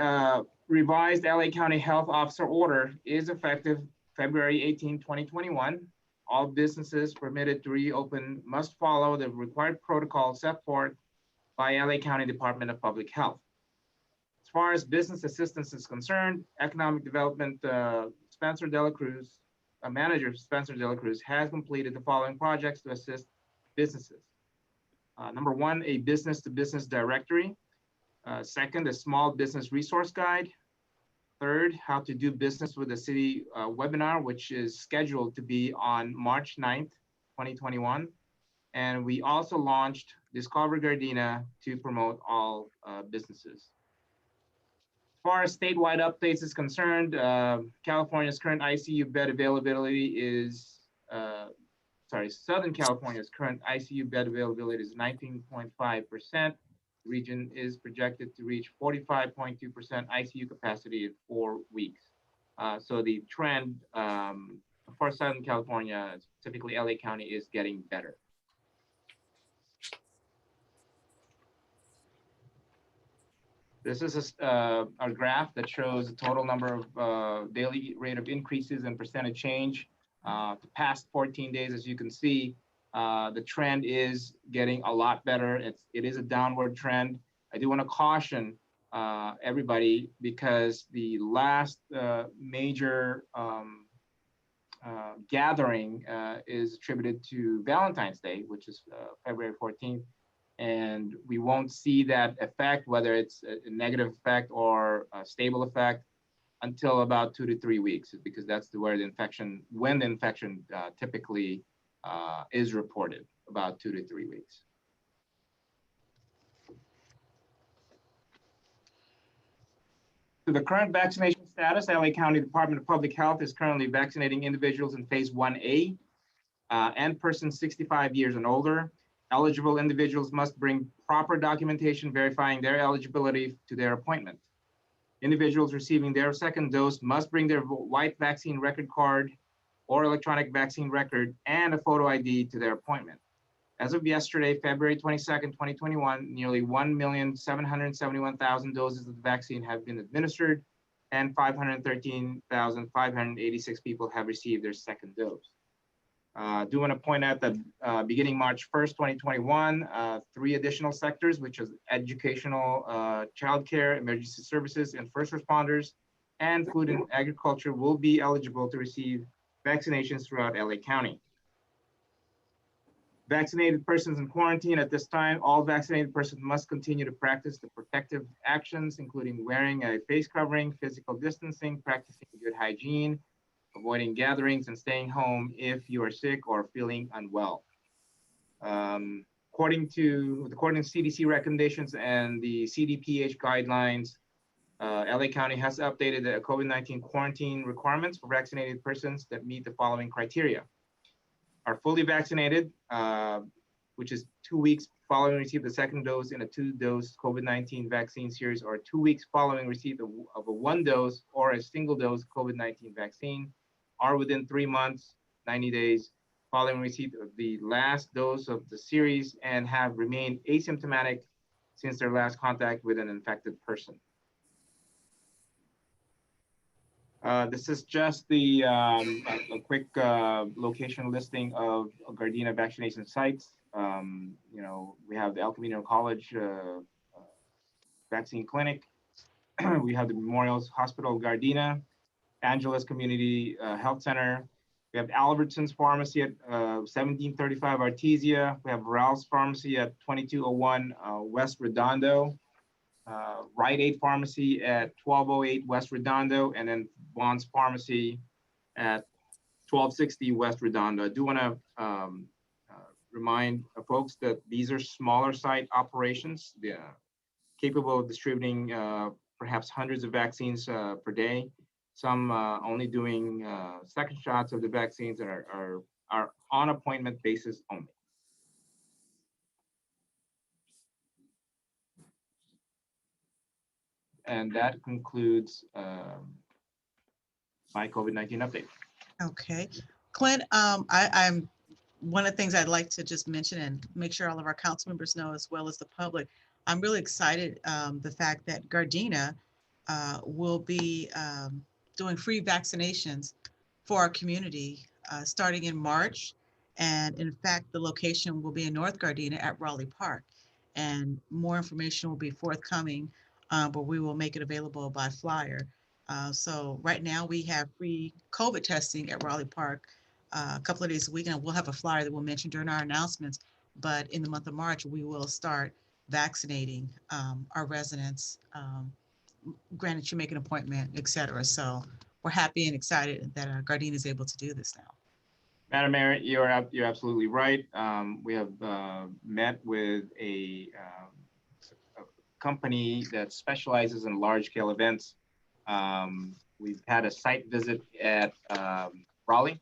revised LA County Health Officer Order is effective February 18, 2021. All businesses permitted to reopen must follow the required protocol set forth by LA County Department of Public Health. As far as business assistance is concerned, Economic Development Manager Spencer Dela Cruz has completed the following projects to assist businesses. Number one, a business-to-business directory. Second, a small business resource guide. Third, how to do business with the city webinar, which is scheduled to be on March 9th, 2021. And we also launched Discover Gardena to promote all businesses. As far as statewide updates is concerned, California's current ICU bed availability is, Southern California's current ICU bed availability is 19.5%. The region is projected to reach 45.2% ICU capacity in 4 weeks. So the trend for Southern California, typically LA County, is getting better. This is a graph that shows the total number of daily rate of increases and percentage change. The past 14 days, as you can see, the trend is getting a lot better. It is a downward trend. I do want to caution everybody, because the last major gathering is attributed to Valentine's Day, which is February 14th. And we won't see that effect, whether it's a negative effect or a stable effect, until about 2 to 3 weeks, because that's when the infection typically is reported, about 2 to 3 weeks. To the current vaccination status, LA County Department of Public Health is currently vaccinating individuals in phase 1A and persons 65 years and older. Eligible individuals must bring proper documentation verifying their eligibility to their appointment. Individuals receiving their second dose must bring their white vaccine record card or electronic vaccine record and a photo ID to their appointment. As of yesterday, February 22nd, 2021, nearly 1,771,000 doses of the vaccine have been administered, and 513,586 people have received their second dose. I do want to point out that beginning March 1st, 2021, 3 additional sectors, which is educational, childcare, emergency services, and first responders, and food and agriculture, will be eligible to receive vaccinations throughout LA County. Vaccinated persons in quarantine at this time, all vaccinated persons must continue to practice the protective actions, including wearing a face covering, physical distancing, practicing good hygiene, avoiding gatherings, and staying home if you are sick or feeling unwell. According to CDC recommendations and the CDPH guidelines, LA County has updated the COVID-19 quarantine requirements for vaccinated persons that meet the following criteria: are fully vaccinated, which is 2 weeks following receipt of the second dose in a 2-dose COVID-19 vaccine series, or 2 weeks following receipt of a 1-dose or a single-dose COVID-19 vaccine, are within 3 months, 90 days following receipt of the last dose of the series, and have remained asymptomatic since their last contact with an infected person. This is just the a quick location listing of Gardena vaccination sites. You know, we have the El Camino College vaccine clinic. We have the Memorial Hospital of Gardena, Angeles Community Health Center. We have Albertson's Pharmacy at 1735 Artesia. We have Ralph's Pharmacy at 2201 West Redondo. Rite Aid Pharmacy at 1208 West Redondo, and then Bond's Pharmacy at 1260 West Redondo. I do want to remind folks that these are smaller site operations, capable of distributing perhaps hundreds of vaccines per day. Some only doing second shots of the vaccines that are on appointment basis only. And that concludes my COVID-19 update. Okay, Clint, I'm one of the things I'd like to just mention and make sure all of our council members know, as well as the public, I'm really excited the fact that Gardena will be doing free vaccinations for our community starting in March. And in fact, the location will be in North Gardena at Raleigh Park. And more information will be forthcoming, but we will make it available by flyer. So right now we have free COVID testing at Raleigh Park a couple of days a week, and we'll have a flyer that we'll mention during our announcements. But in the month of March, we will start vaccinating our residents. Granted, you make an appointment, et cetera. So we're happy and excited that Gardena is able to do this now. Madam Mayor, you're absolutely right. We have met with a company that specializes in large-scale events. We've had a site visit at Raleigh.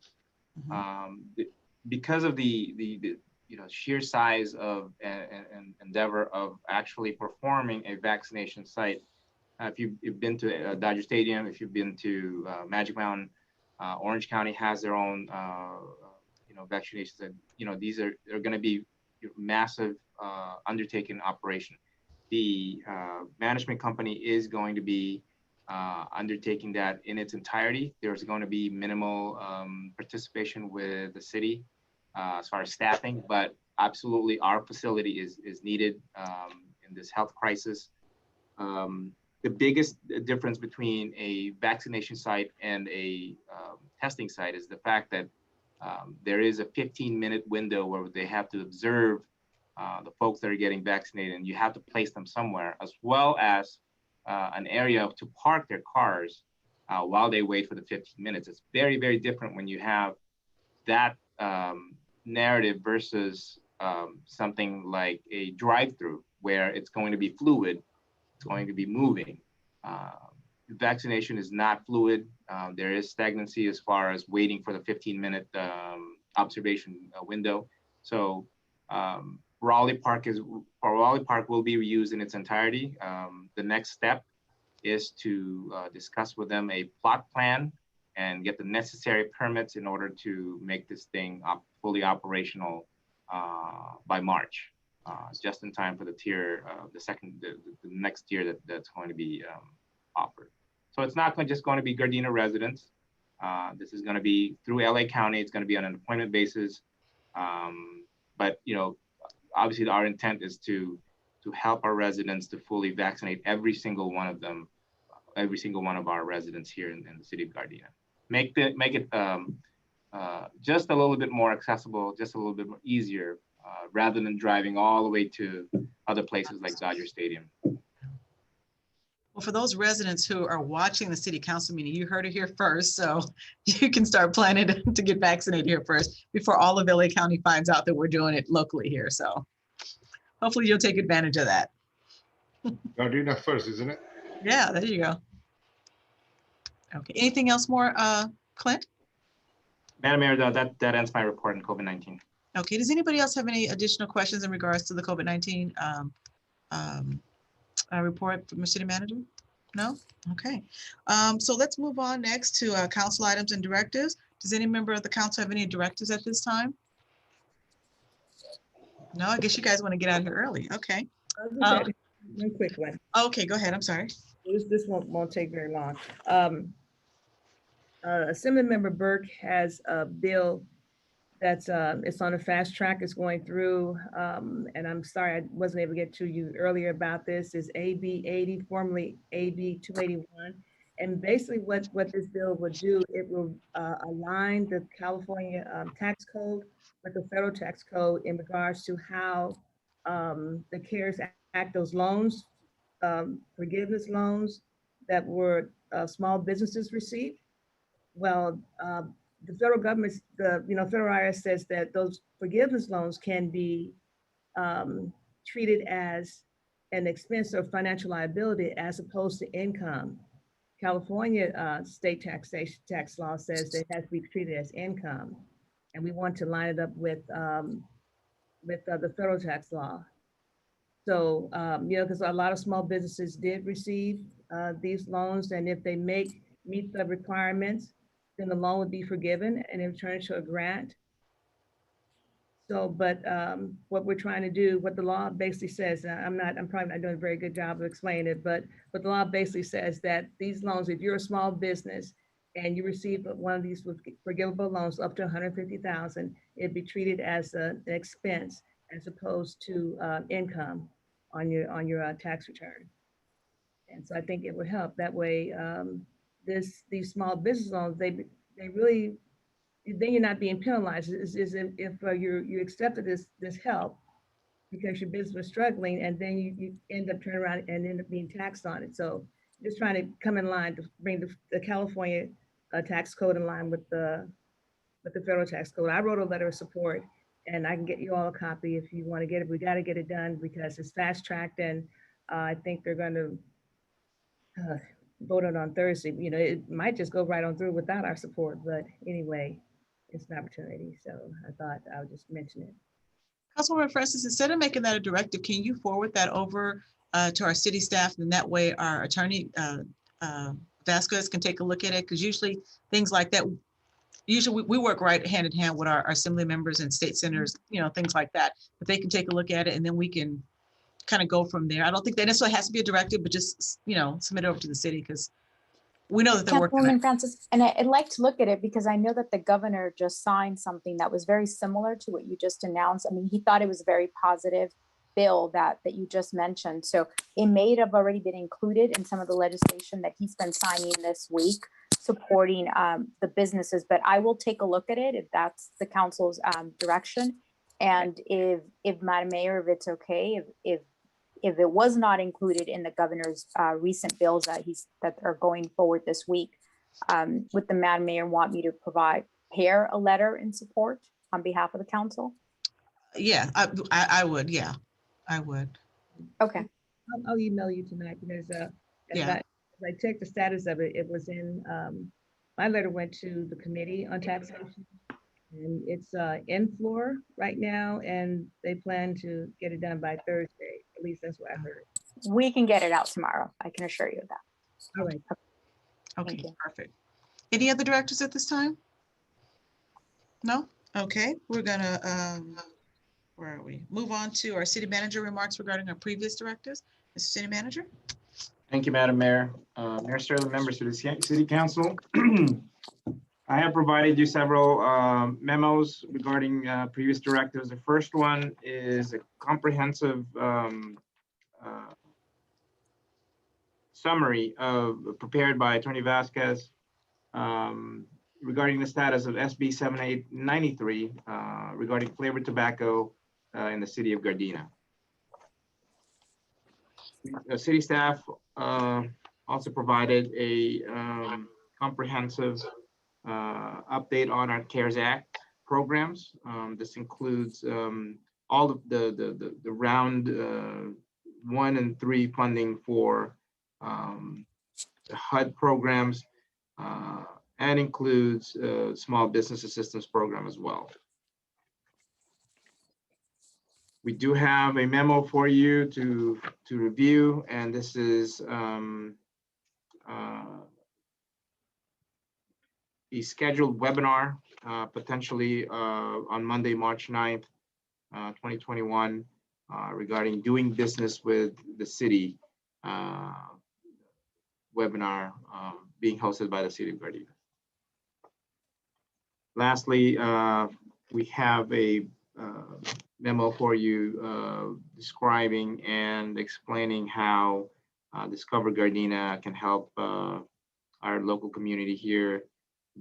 Because of the sheer size of and endeavor of actually performing a vaccination site. If you've been to Dodger Stadium, if you've been to Magic Mountain, Orange County has their own vaccinations, and these are going to be massive undertaking operation. The management company is going to be undertaking that in its entirety. There's going to be minimal participation with the city as far as staffing, but absolutely our facility is needed in this health crisis. The biggest difference between a vaccination site and a testing site is the fact that there is a 15-minute window where they have to observe the folks that are getting vaccinated, and you have to place them somewhere, as well as an area to park their cars while they wait for the 15 minutes. It's very, very different when you have that narrative versus something like a drive-through where it's going to be fluid, it's going to be moving. Vaccination is not fluid. There is stagnancy as far as waiting for the 15-minute observation window. So Raleigh Park will be reused in its entirety. The next step is to discuss with them a plot plan and get the necessary permits in order to make this thing fully operational by March, just in time for the tier, the next tier that's going to be offered. So it's not just going to be Gardena residents. This is going to be through LA County. It's going to be on an appointment basis. But obviously our intent is to help our residents to fully vaccinate every single one of them, every single one of our residents here in the city of Gardena. Make it just a little bit more accessible, just a little bit more easier rather than driving all the way to other places like Dodger Stadium. Well, for those residents who are watching the city council meeting, you heard it here first, so you can start planning to get vaccinated here first before all of LA County finds out that we're doing it locally here. So hopefully you'll take advantage of that. Gardena first, isn't it? Yeah, there you go. Okay, anything else more, Clint? Madam Mayor, that ends my report on COVID-19. Okay, does anybody else have any additional questions in regards to the COVID-19 report from the city manager? No? Okay. So let's move on next to council items and directives. Does any member of the council have any directives at this time? No, I guess you guys want to get out of here early. Okay. One quick one. Okay, go ahead. I'm sorry. This won't take very long. Assemblymember Burke has a bill that's it's on a fast track. It's going through, and I'm sorry I wasn't able to get to you earlier about this. Is AB 80, formerly AB 281, and basically what this bill would do, it will align the California tax code with the federal tax code in regards to how the CARES Act, those loans, forgiveness loans that were small businesses received. Well, the federal government, federal IRS says that those forgiveness loans can be treated as an expense or financial liability as opposed to income. California state tax law says that it has to be treated as income, and we want to line it up with the federal tax law. So, because a lot of small businesses did receive these loans, and if they meet the requirements, then the loan would be forgiven and in turn to a grant. So, but what we're trying to do, what the law basically says, I'm probably not doing a very good job of explaining it, but the law basically says that these loans, if you're a small business and you receive one of these forgivable loans up to $150,000, it'd be treated as an expense as opposed to income on your tax return. And so I think it would help that way. These small business loans, they really, then you're not being penalized. Is if you accepted this help because your business was struggling, and then you end up turning around and end up being taxed on it. So just trying to come in line to bring the California tax code in line with the federal tax code. I wrote a letter of support, and I can get you all a copy if you want to get it. We got to get it done because it's fast tracked, and I think they're going to voted on Thursday. It might just go right on through without our support, but anyway, it's an opportunity. So I thought I would just mention it. Councilwoman Francis, instead of making that a directive, can you forward that over to our city staff? And that way our attorney Vasquez can take a look at it. Because usually things like that, usually we work right hand in hand with our assembly members and state senators, things like that. But they can take a look at it and then we can kind of go from there. I don't think that necessarily has to be a directive, but just, submit it over to the city because we know that they're working on it. Councilwoman Francis, and I'd like to look at it because I know that the governor just signed something that was very similar to what you just announced. I mean, he thought it was a very positive bill that you just mentioned. So it may have already been included in some of the legislation that he's been signing this week, supporting the businesses. But I will take a look at it if that's the council's direction. And if Madam Mayor, if it's okay, if it was not included in the governor's recent bills that are going forward this week, would the Madam Mayor want me to prepare a letter in support on behalf of the council? Yeah, I would. Yeah, I would. Okay. I'll email you tonight because as I checked the status of it, it was in, my letter went to the Committee on Taxation. And it's in floor right now, and they plan to get it done by Thursday. At least that's what I heard. We can get it out tomorrow. I can assure you of that. All right. Okay, perfect. Any other directors at this time? No? Okay, we're gonna, where are we? Move on to our city manager remarks regarding our previous directives. Mr. City Manager. Thank you, Madam Mayor. Mayor Sterling, members of the City Council. I have provided you several memos regarding previous directives. The first one is a comprehensive summary prepared by Attorney Vasquez regarding the status of SB 7893 regarding flavored tobacco in the city of Gardena. City staff also provided a comprehensive update on our CARES Act programs. This includes all of the round 1 and 3 funding for the HUD programs, and includes small business assistance program as well. We do have a memo for you to review, and this is the scheduled webinar, potentially on Monday, March 9th, 2021, regarding doing business with the city, webinar being hosted by the city of Gardena. Lastly, we have a memo for you describing and explaining how Discover Gardena can help our local community here,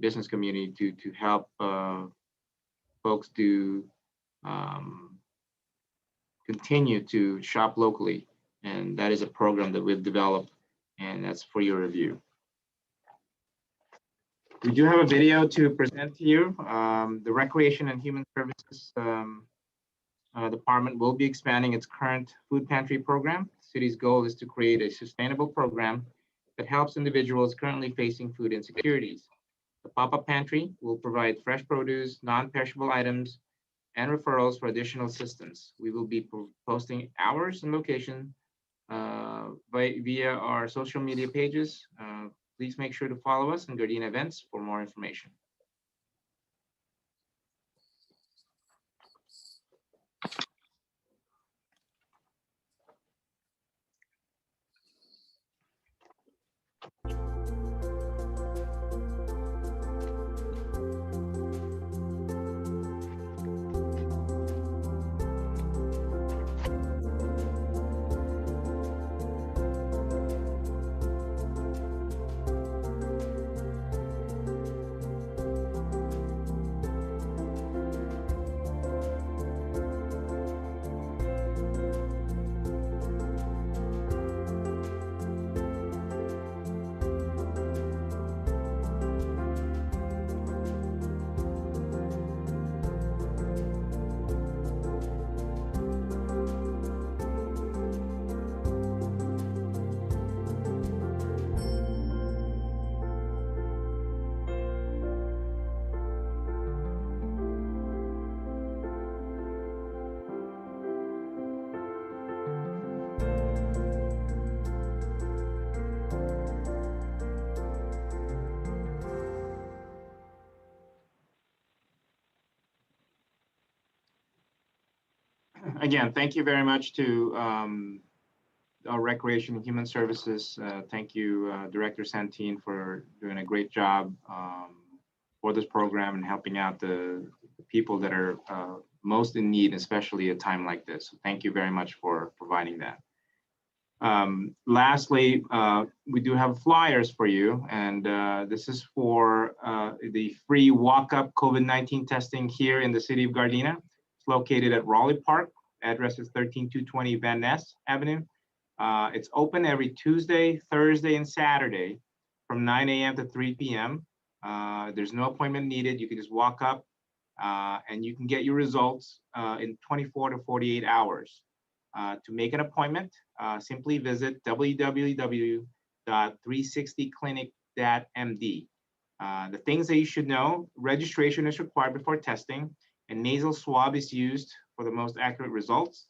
business community, to help folks to continue to shop locally. And that is a program that we've developed, and that's for your review. We do have a video to present to you. The Recreation and Human Services Department will be expanding its current food pantry program. The city's goal is to create a sustainable program that helps individuals currently facing food insecurities. The pop-up pantry will provide fresh produce, non-perishable items, and referrals for additional assistance. We will be posting hours and location via our social media pages. Please make sure to follow us on Gardena Events for more information. Again, thank you very much to our Recreation and Human Services. Thank you, Director Santin, for doing a great job for this program and helping out the people that are most in need, especially at a time like this. So thank you very much for providing that. Lastly, we do have flyers for you, and this is for the free walk-up COVID-19 testing here in the city of Gardena. It's located at Raleigh Park. Address is 13220 Van Ness Avenue. It's open every Tuesday, Thursday, and Saturday from 9 a.m. to 3 p.m. There's no appointment needed. You can just walk up and you can get your results in 24 to 48 hours. To make an appointment, simply visit www.360clinic.md. The things that you should know: registration is required before testing, and nasal swab is used for the most accurate results.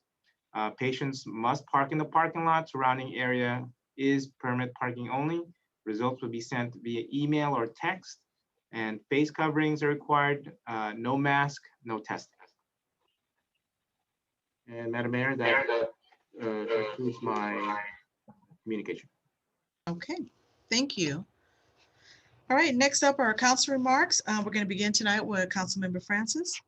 Patients must park in the parking lot. Surrounding area is permit parking only. Results will be sent via email or text, and face coverings are required. No mask, no testing. And Madam Mayor, that concludes my communication. Okay, thank you. All right, next up are council remarks. We're going to begin tonight with Councilmember Francis.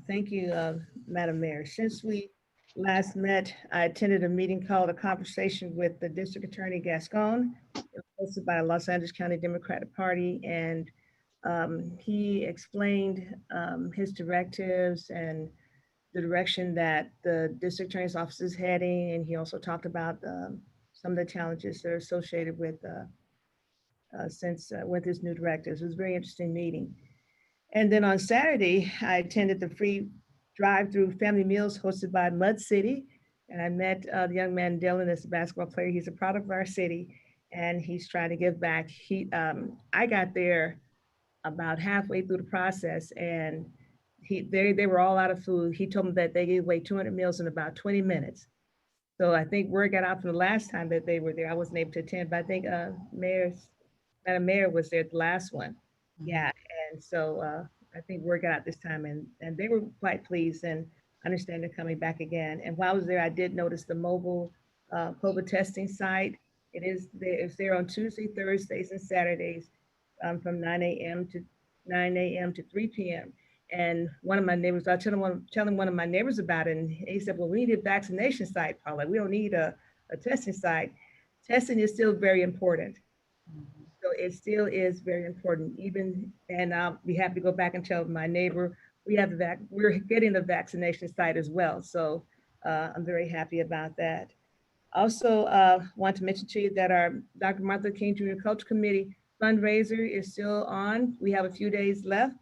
Thank you, Madam Mayor. Since we last met, I attended a meeting called A Conversation with the District Attorney Gascon. It was hosted by the Los Angeles County Democratic Party, and he explained his directives and the direction that the district attorney's office is heading, and he also talked about some of the challenges that are associated with with his new directives. It was a very interesting meeting. And then on Saturday, I attended the free drive-through family meals hosted by Mud City, and I met the young man Dylan, as a basketball player. He's a product of our city, and he's trying to give back. I got there about halfway through the process, and they were all out of food. He told me that they gave away 200 meals in about 20 minutes. So I think word got out from the last time that they were there. I wasn't able to attend, but I think Madam Mayor was there at the last one. Yeah, and so I think word got out this time, and they were quite pleased and understand they're coming back again. And while I was there, I did notice the mobile COVID testing site. It's there on Tuesday, Thursdays, and Saturdays from 9 a.m. to 3 p.m. And one of my neighbors, I was telling one of my neighbors about it, and he said, well, we need a vaccination site, Paula. We don't need a testing site. Testing is still very important. So it still is very important, and I'll be happy to go back and tell my neighbor, we're getting the vaccination site as well. So I'm very happy about that. Also want to mention to you that our Dr. Martin Luther King Jr. Culture Committee fundraiser is still on. We have a few days left.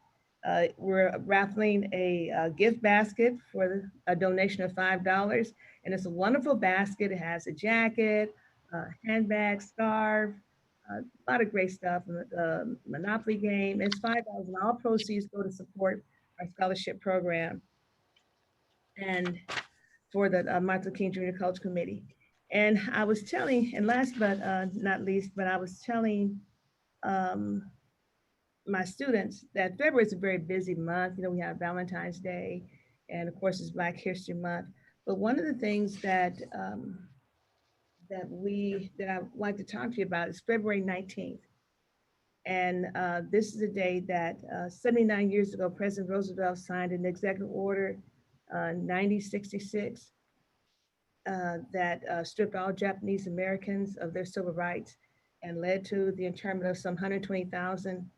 We're raffling a gift basket for a donation of $5. And it's a wonderful basket. It has a jacket, handbag, scarf, a lot of great stuff, Monopoly game. It's $5, and all proceeds go to support our scholarship program and for the Martin Luther King Jr. Culture Committee. And I was telling, and last but not least, but I was telling my students that February is a very busy month. You know, we have Valentine's Day, and of course it's Black History Month. But one of the things that I'd like to talk to you about is February 19th. And this is a day that 79 years ago, President Roosevelt signed an executive order 9066 that stripped all Japanese Americans of their civil rights and led to the internment of some 120,000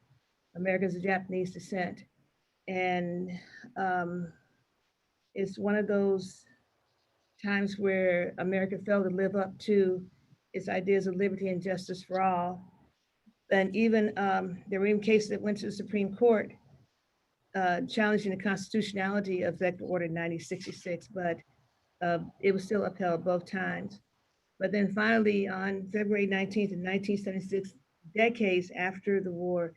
Americans of Japanese descent. And it's one of those times where America failed to live up to its ideas of liberty and justice for all. And even there were even cases that went to the Supreme Court challenging the constitutionality of Executive Order 9066, but it was still upheld both times. But then finally, on February 19th of 1976, decades after the war,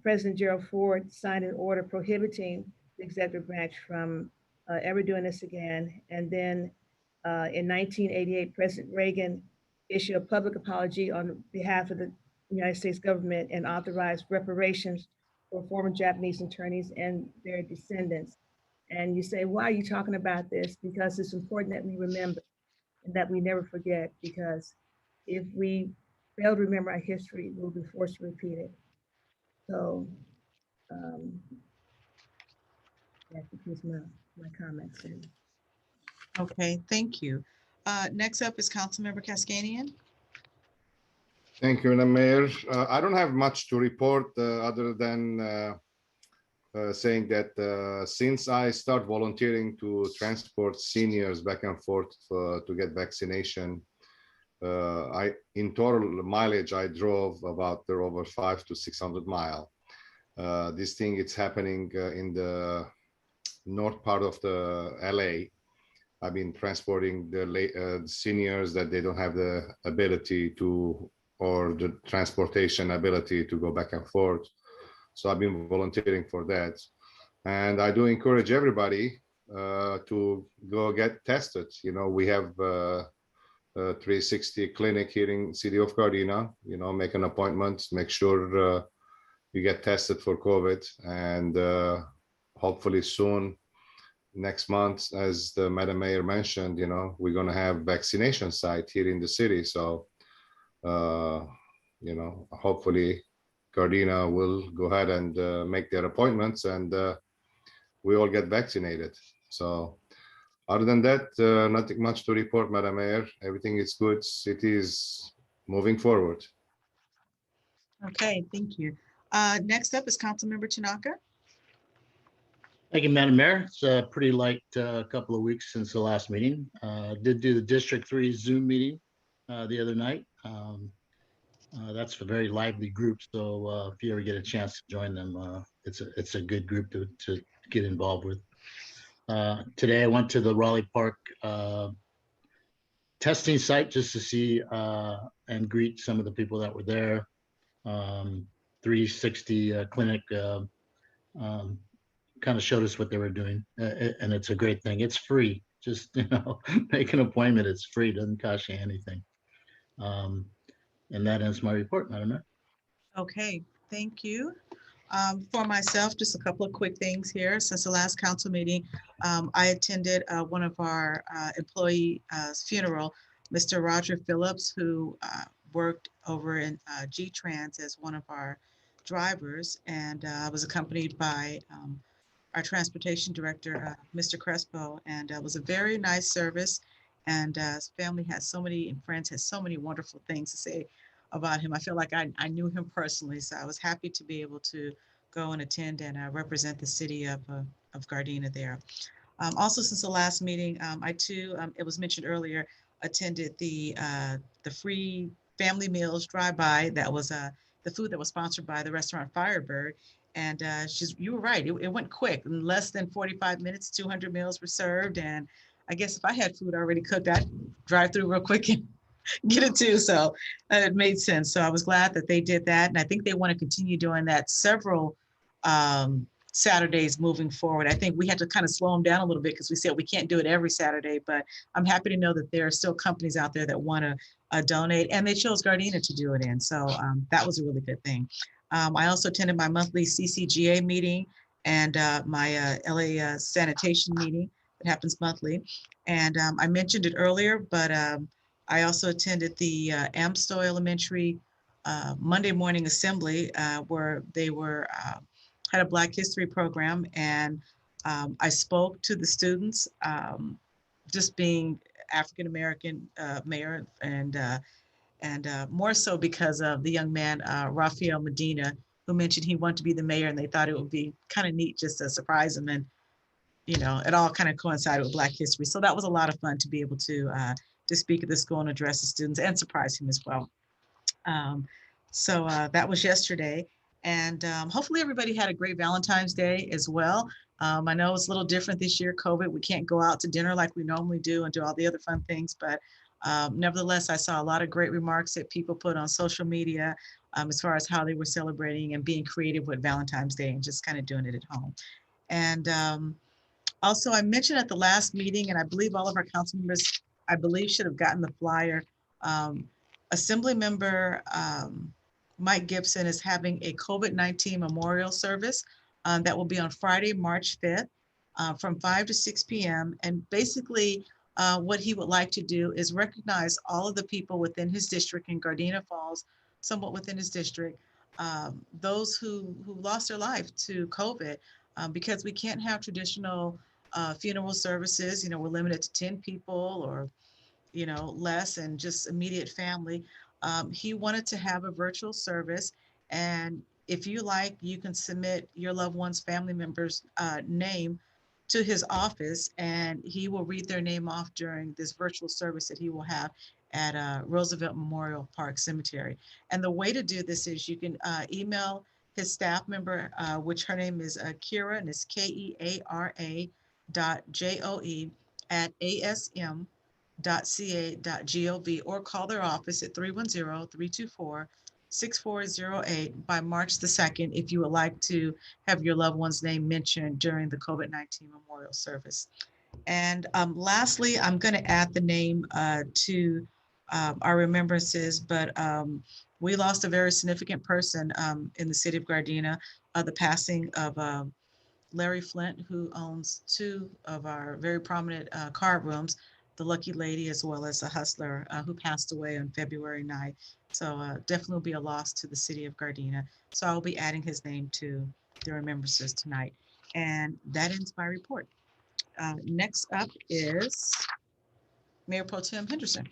President Gerald Ford signed an order prohibiting the executive branch from ever doing this again. And then in 1988, President Reagan issued a public apology on behalf of the United States government and authorized reparations for former Japanese internees and their descendants. And you say, why are you talking about this? Because it's important that we remember and that we never forget, because if we fail to remember our history, we'll be forced to repeat it. So that concludes my comments. Okay, thank you. Next up is Councilmember Cascanian. Thank you, Madam Mayor. I don't have much to report other than saying that since I start volunteering to transport seniors back and forth to get vaccination, in total mileage I drove about over 500 to 600 miles. This thing it's happening in the north part of the LA. I've been transporting the seniors that they don't have the ability to, or the transportation ability to go back and forth. So I've been volunteering for that. And I do encourage everybody to go get tested. You know, we have a 360 clinic here in city of Gardena. You know, make an appointment, make sure you get tested for COVID, and hopefully soon, next month, as the Madam Mayor mentioned, you know, we're going to have vaccination site here in the city. So, you know, hopefully Gardena will go ahead and make their appointments, and we all get vaccinated. So other than that, nothing much to report, Madam Mayor. Everything is good. City is moving forward. Okay, thank you. Next up is Councilmember Tanaka. Thank you, Madam Mayor. It's a pretty light couple of weeks since the last meeting. Did do the District 3 Zoom meeting the other night. That's a very lively group, so if you ever get a chance to join them, it's a good group to get involved with. Today I went to the Raleigh Park testing site just to see and greet some of the people that were there. 360 clinic kind of showed us what they were doing, and it's a great thing. It's free. Just make an appointment. It's free. Doesn't cost you anything. And that ends my report, Madam Mayor. Okay, thank you. For myself, just a couple of quick things here. Since the last council meeting, I attended one of our employee funeral, Mr. Roger Phillips, who worked over in G-Trans as one of our drivers, and I was accompanied by our transportation director, Mr. Crespo, and it was a very nice service. And his family has so many, and friends has so many wonderful things to say about him. I feel like I knew him personally, so I was happy to be able to go and attend and represent the city of Gardena there. Also, since the last meeting, I too, it was mentioned earlier, attended the free family meals drive-by. That was the food that was sponsored by the restaurant Firebird. And you were right, it went quick. In less than 45 minutes, 200 meals were served. And I guess if I had food already cooked, I'd drive through real quick and get it too. So it made sense. So I was glad that they did that. And I think they want to continue doing that several Saturdays moving forward. I think we had to kind of slow them down a little bit because we said we can't do it every Saturday, but I'm happy to know that there are still companies out there that want to donate, and they chose Gardena to do it in. So that was a really good thing. I also attended my monthly CCGA meeting and my LA sanitation meeting that happens monthly. And I mentioned it earlier, but I also attended the Amstow Elementary Monday morning assembly where they were had a Black History program, and I spoke to the students, just being African American mayor, and more so because of the young man Rafael Medina, who mentioned he wanted to be the mayor, and they thought it would be kind of neat just to surprise him, and it all kind of coincided with Black History. So that was a lot of fun to be able to speak at the school and address the students and surprise him as well. So that was yesterday. And hopefully everybody had a great Valentine's Day as well. I know it's a little different this year, COVID. We can't go out to dinner like we normally do and do all the other fun things. But nevertheless, I saw a lot of great remarks that people put on social media as far as how they were celebrating and being creative with Valentine's Day and just kind of doing it at home. And also, I mentioned at the last meeting, and I believe all of our council members, I believe, should have gotten the flyer. Assembly member Mike Gibson is having a COVID-19 memorial service that will be on Friday, March 5th from 5 to 6 p.m. And basically what he would like to do is recognize all of the people within his district, in Gardena Falls, somewhat within his district, those who lost their life to COVID, because we can't have traditional funeral services. We're limited to 10 people or less, and just immediate family. He wanted to have a virtual service, and if you like, you can submit your loved one's family member's name to his office, and he will read their name off during this virtual service that he will have at Roosevelt Memorial Park Cemetery. And the way to do this is you can email his staff member, which her name is Kira, and it's KEARA.JOE @asm.ca.gov, or call their office at 310-324-6408 by March the 2nd if you would like to have your loved one's name mentioned during the COVID-19 memorial service. And lastly, I'm going to add the name to our remembrances, but we lost a very significant person in the city of Gardena, the passing of Larry Flint, who owns 2 of our very prominent card rooms, the Lucky Lady as well as a Hustler, who passed away on February 9th. So definitely will be a loss to the city of Gardena. So I'll be adding his name to the remembrances tonight. And that ends my report. Next up is Mayor Pro Tem Henderson.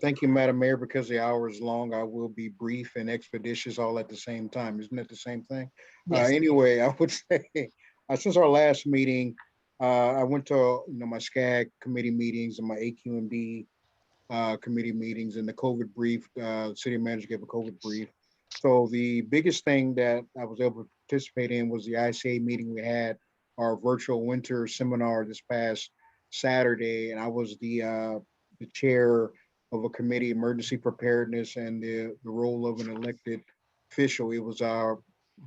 Thank you, Madam Mayor. Because the hour is long, I will be brief and expeditious all at the same time. Isn't it the same thing? Yes. Anyway, I would say since our last meeting, I went to my SCAG committee meetings and my AQMD committee meetings and the COVID brief. City manager gave a COVID brief. So the biggest thing that I was able to participate in was the ICA meeting we had, our virtual winter seminar this past Saturday, and I was the chair of a committee, emergency preparedness, and the role of an elected official. It was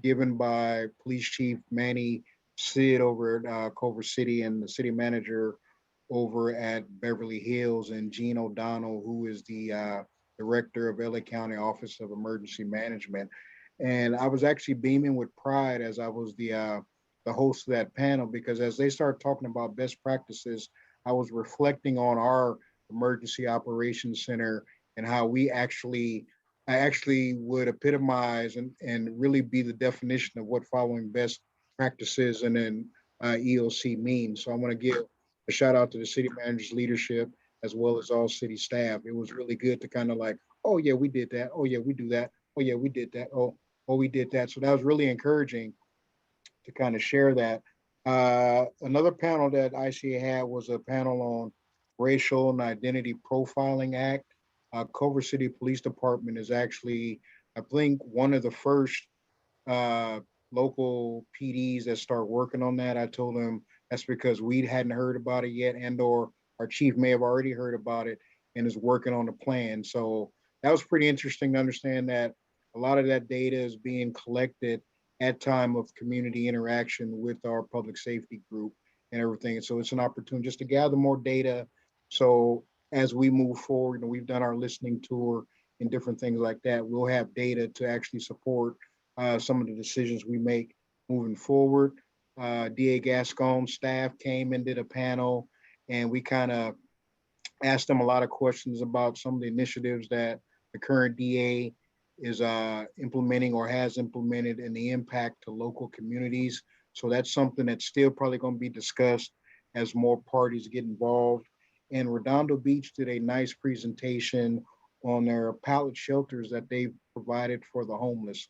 given by Police Chief Manny Sid over at Culver City and the city manager over at Beverly Hills, and Gene O'Donnell, who is the director of LA County Office of Emergency Management. And I was actually beaming with pride as I was the host of that panel, because as they started talking about best practices, I was reflecting on our emergency operations center and how I actually would epitomize and really be the definition of what following best practices and then EOC means. So I want to give a shout out to the city manager's leadership as well as all city staff. It was really good to kind of like, oh yeah, we did that. Oh yeah, we do that. Oh yeah, we did that. Oh, we did that. So that was really encouraging to kind of share that. Another panel that ICA had was a panel on Racial and Identity Profiling Act. Culver City Police Department is actually, I think, one of the first local PDs that start working on that. I told them that's because we hadn't heard about it yet, and or our chief may have already heard about it and is working on the plan. So that was pretty interesting to understand that a lot of that data is being collected at time of community interaction with our public safety group and everything. And so it's an opportunity just to gather more data. So as we move forward, and we've done our listening tour and different things like that, we'll have data to actually support some of the decisions we make moving forward. DA Gascon's staff came and did a panel, and we kind of asked them a lot of questions about some of the initiatives that the current DA is implementing or has implemented and the impact to local communities. So that's something that's still probably going to be discussed as more parties get involved. And Redondo Beach did a nice presentation on their pallet shelters that they've provided for the homeless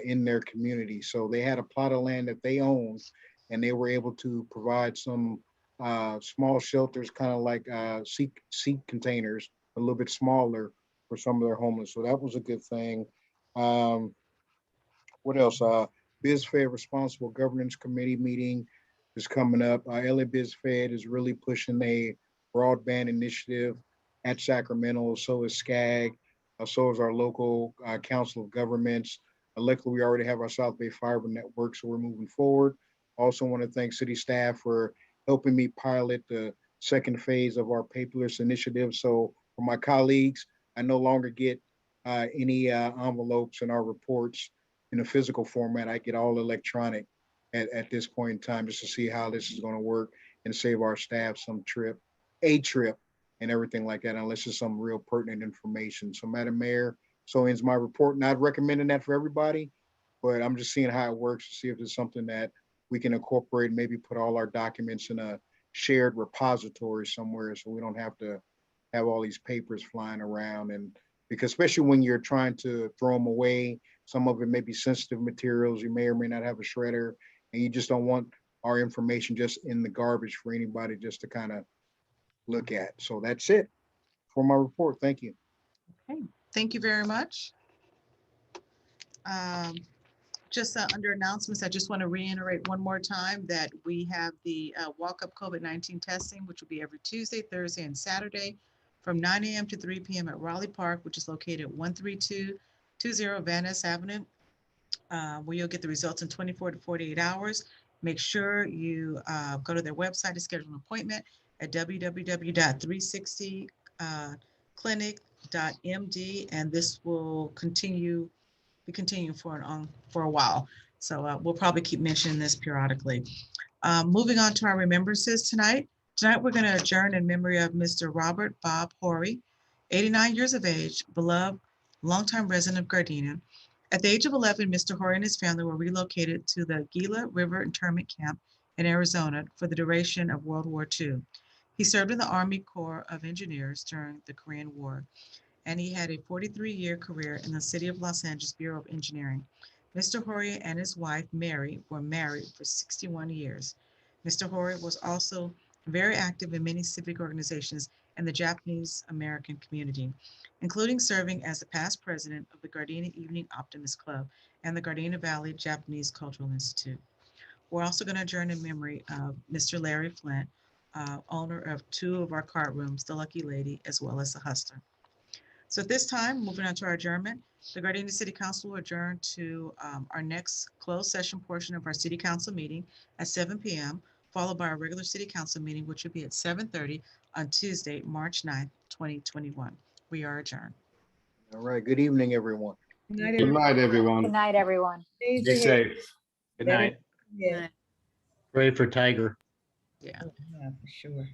in their community. So they had a plot of land that they owned, and they were able to provide some small shelters, kind of like seat containers, a little bit smaller for some of their homeless. So that was a good thing. What else? BizFed Responsible Governance Committee meeting is coming up. LA BizFed is really pushing a broadband initiative at Sacramento. So is SCAG. So is our local Council of Governments. Luckily, we already have our South Bay Fiber Network, so we're moving forward. Also want to thank city staff for helping me pilot the second phase of our paperless initiative. So for my colleagues, I no longer get any envelopes in our reports in a physical format. I get all electronic at this point in time, just to see how this is going to work and save our staff some trip and everything like that, unless it's some real pertinent information. So Madam Mayor, so ends my report. Not recommending that for everybody, but I'm just seeing how it works to see if it's something that we can incorporate, maybe put all our documents in a shared repository somewhere, so we don't have to have all these papers flying around. And because especially when you're trying to throw them away, some of it may be sensitive materials, you may or may not have a shredder, and you just don't want our information just in the garbage for anybody just to kind of look at. So that's it for my report. Thank you. Okay, thank you very much. Just under announcements, I just want to reiterate one more time that we have the walk-up COVID-19 testing, which will be every Tuesday, Thursday, and Saturday from 9 a.m. to 3 p.m. at Raleigh Park, which is located at 13220 Van Ness Avenue, where you'll get the results in 24 to 48 hours. Make sure you go to their website to schedule an appointment at www.360clinic.md, and this will be continuing for a while. So we'll probably keep mentioning this periodically. Moving on to our remembrances tonight. Tonight we're going to adjourn in memory of Mr. Robert Bob Horry, 89 years of age, beloved, longtime resident of Gardena. At the age of 11, Mr. Horry and his family were relocated to the Gila River Internment Camp in Arizona for the duration of World War II. He served in the Army Corps of Engineers during the Korean War, and he had a 43-year career in the City of Los Angeles Bureau of Engineering. Mr. Horia and his wife, Mary, were married for 61 years. Mr. Horia was also very active in many civic organizations in the Japanese American community, including serving as the past president of the Gardena Evening Optimist Club and the Gardena Valley Japanese Cultural Institute. We're also going to adjourn in memory of Mr. Larry Flint, owner of 2 of our card rooms, the Lucky Lady, as well as the Hustler. So at this time, moving on to our adjournment, the Gardena City Council will adjourn to our next closed session portion of our city council meeting at 7 p.m., followed by our regular city council meeting, which will be at 7:30 on Tuesday, March 9th, 2021. We are adjourned. All right. Good evening, everyone. Good Good night, everyone. Good night, everyone. Be safe. Good night. Yeah, Pray for Tiger. Yeah. for sure.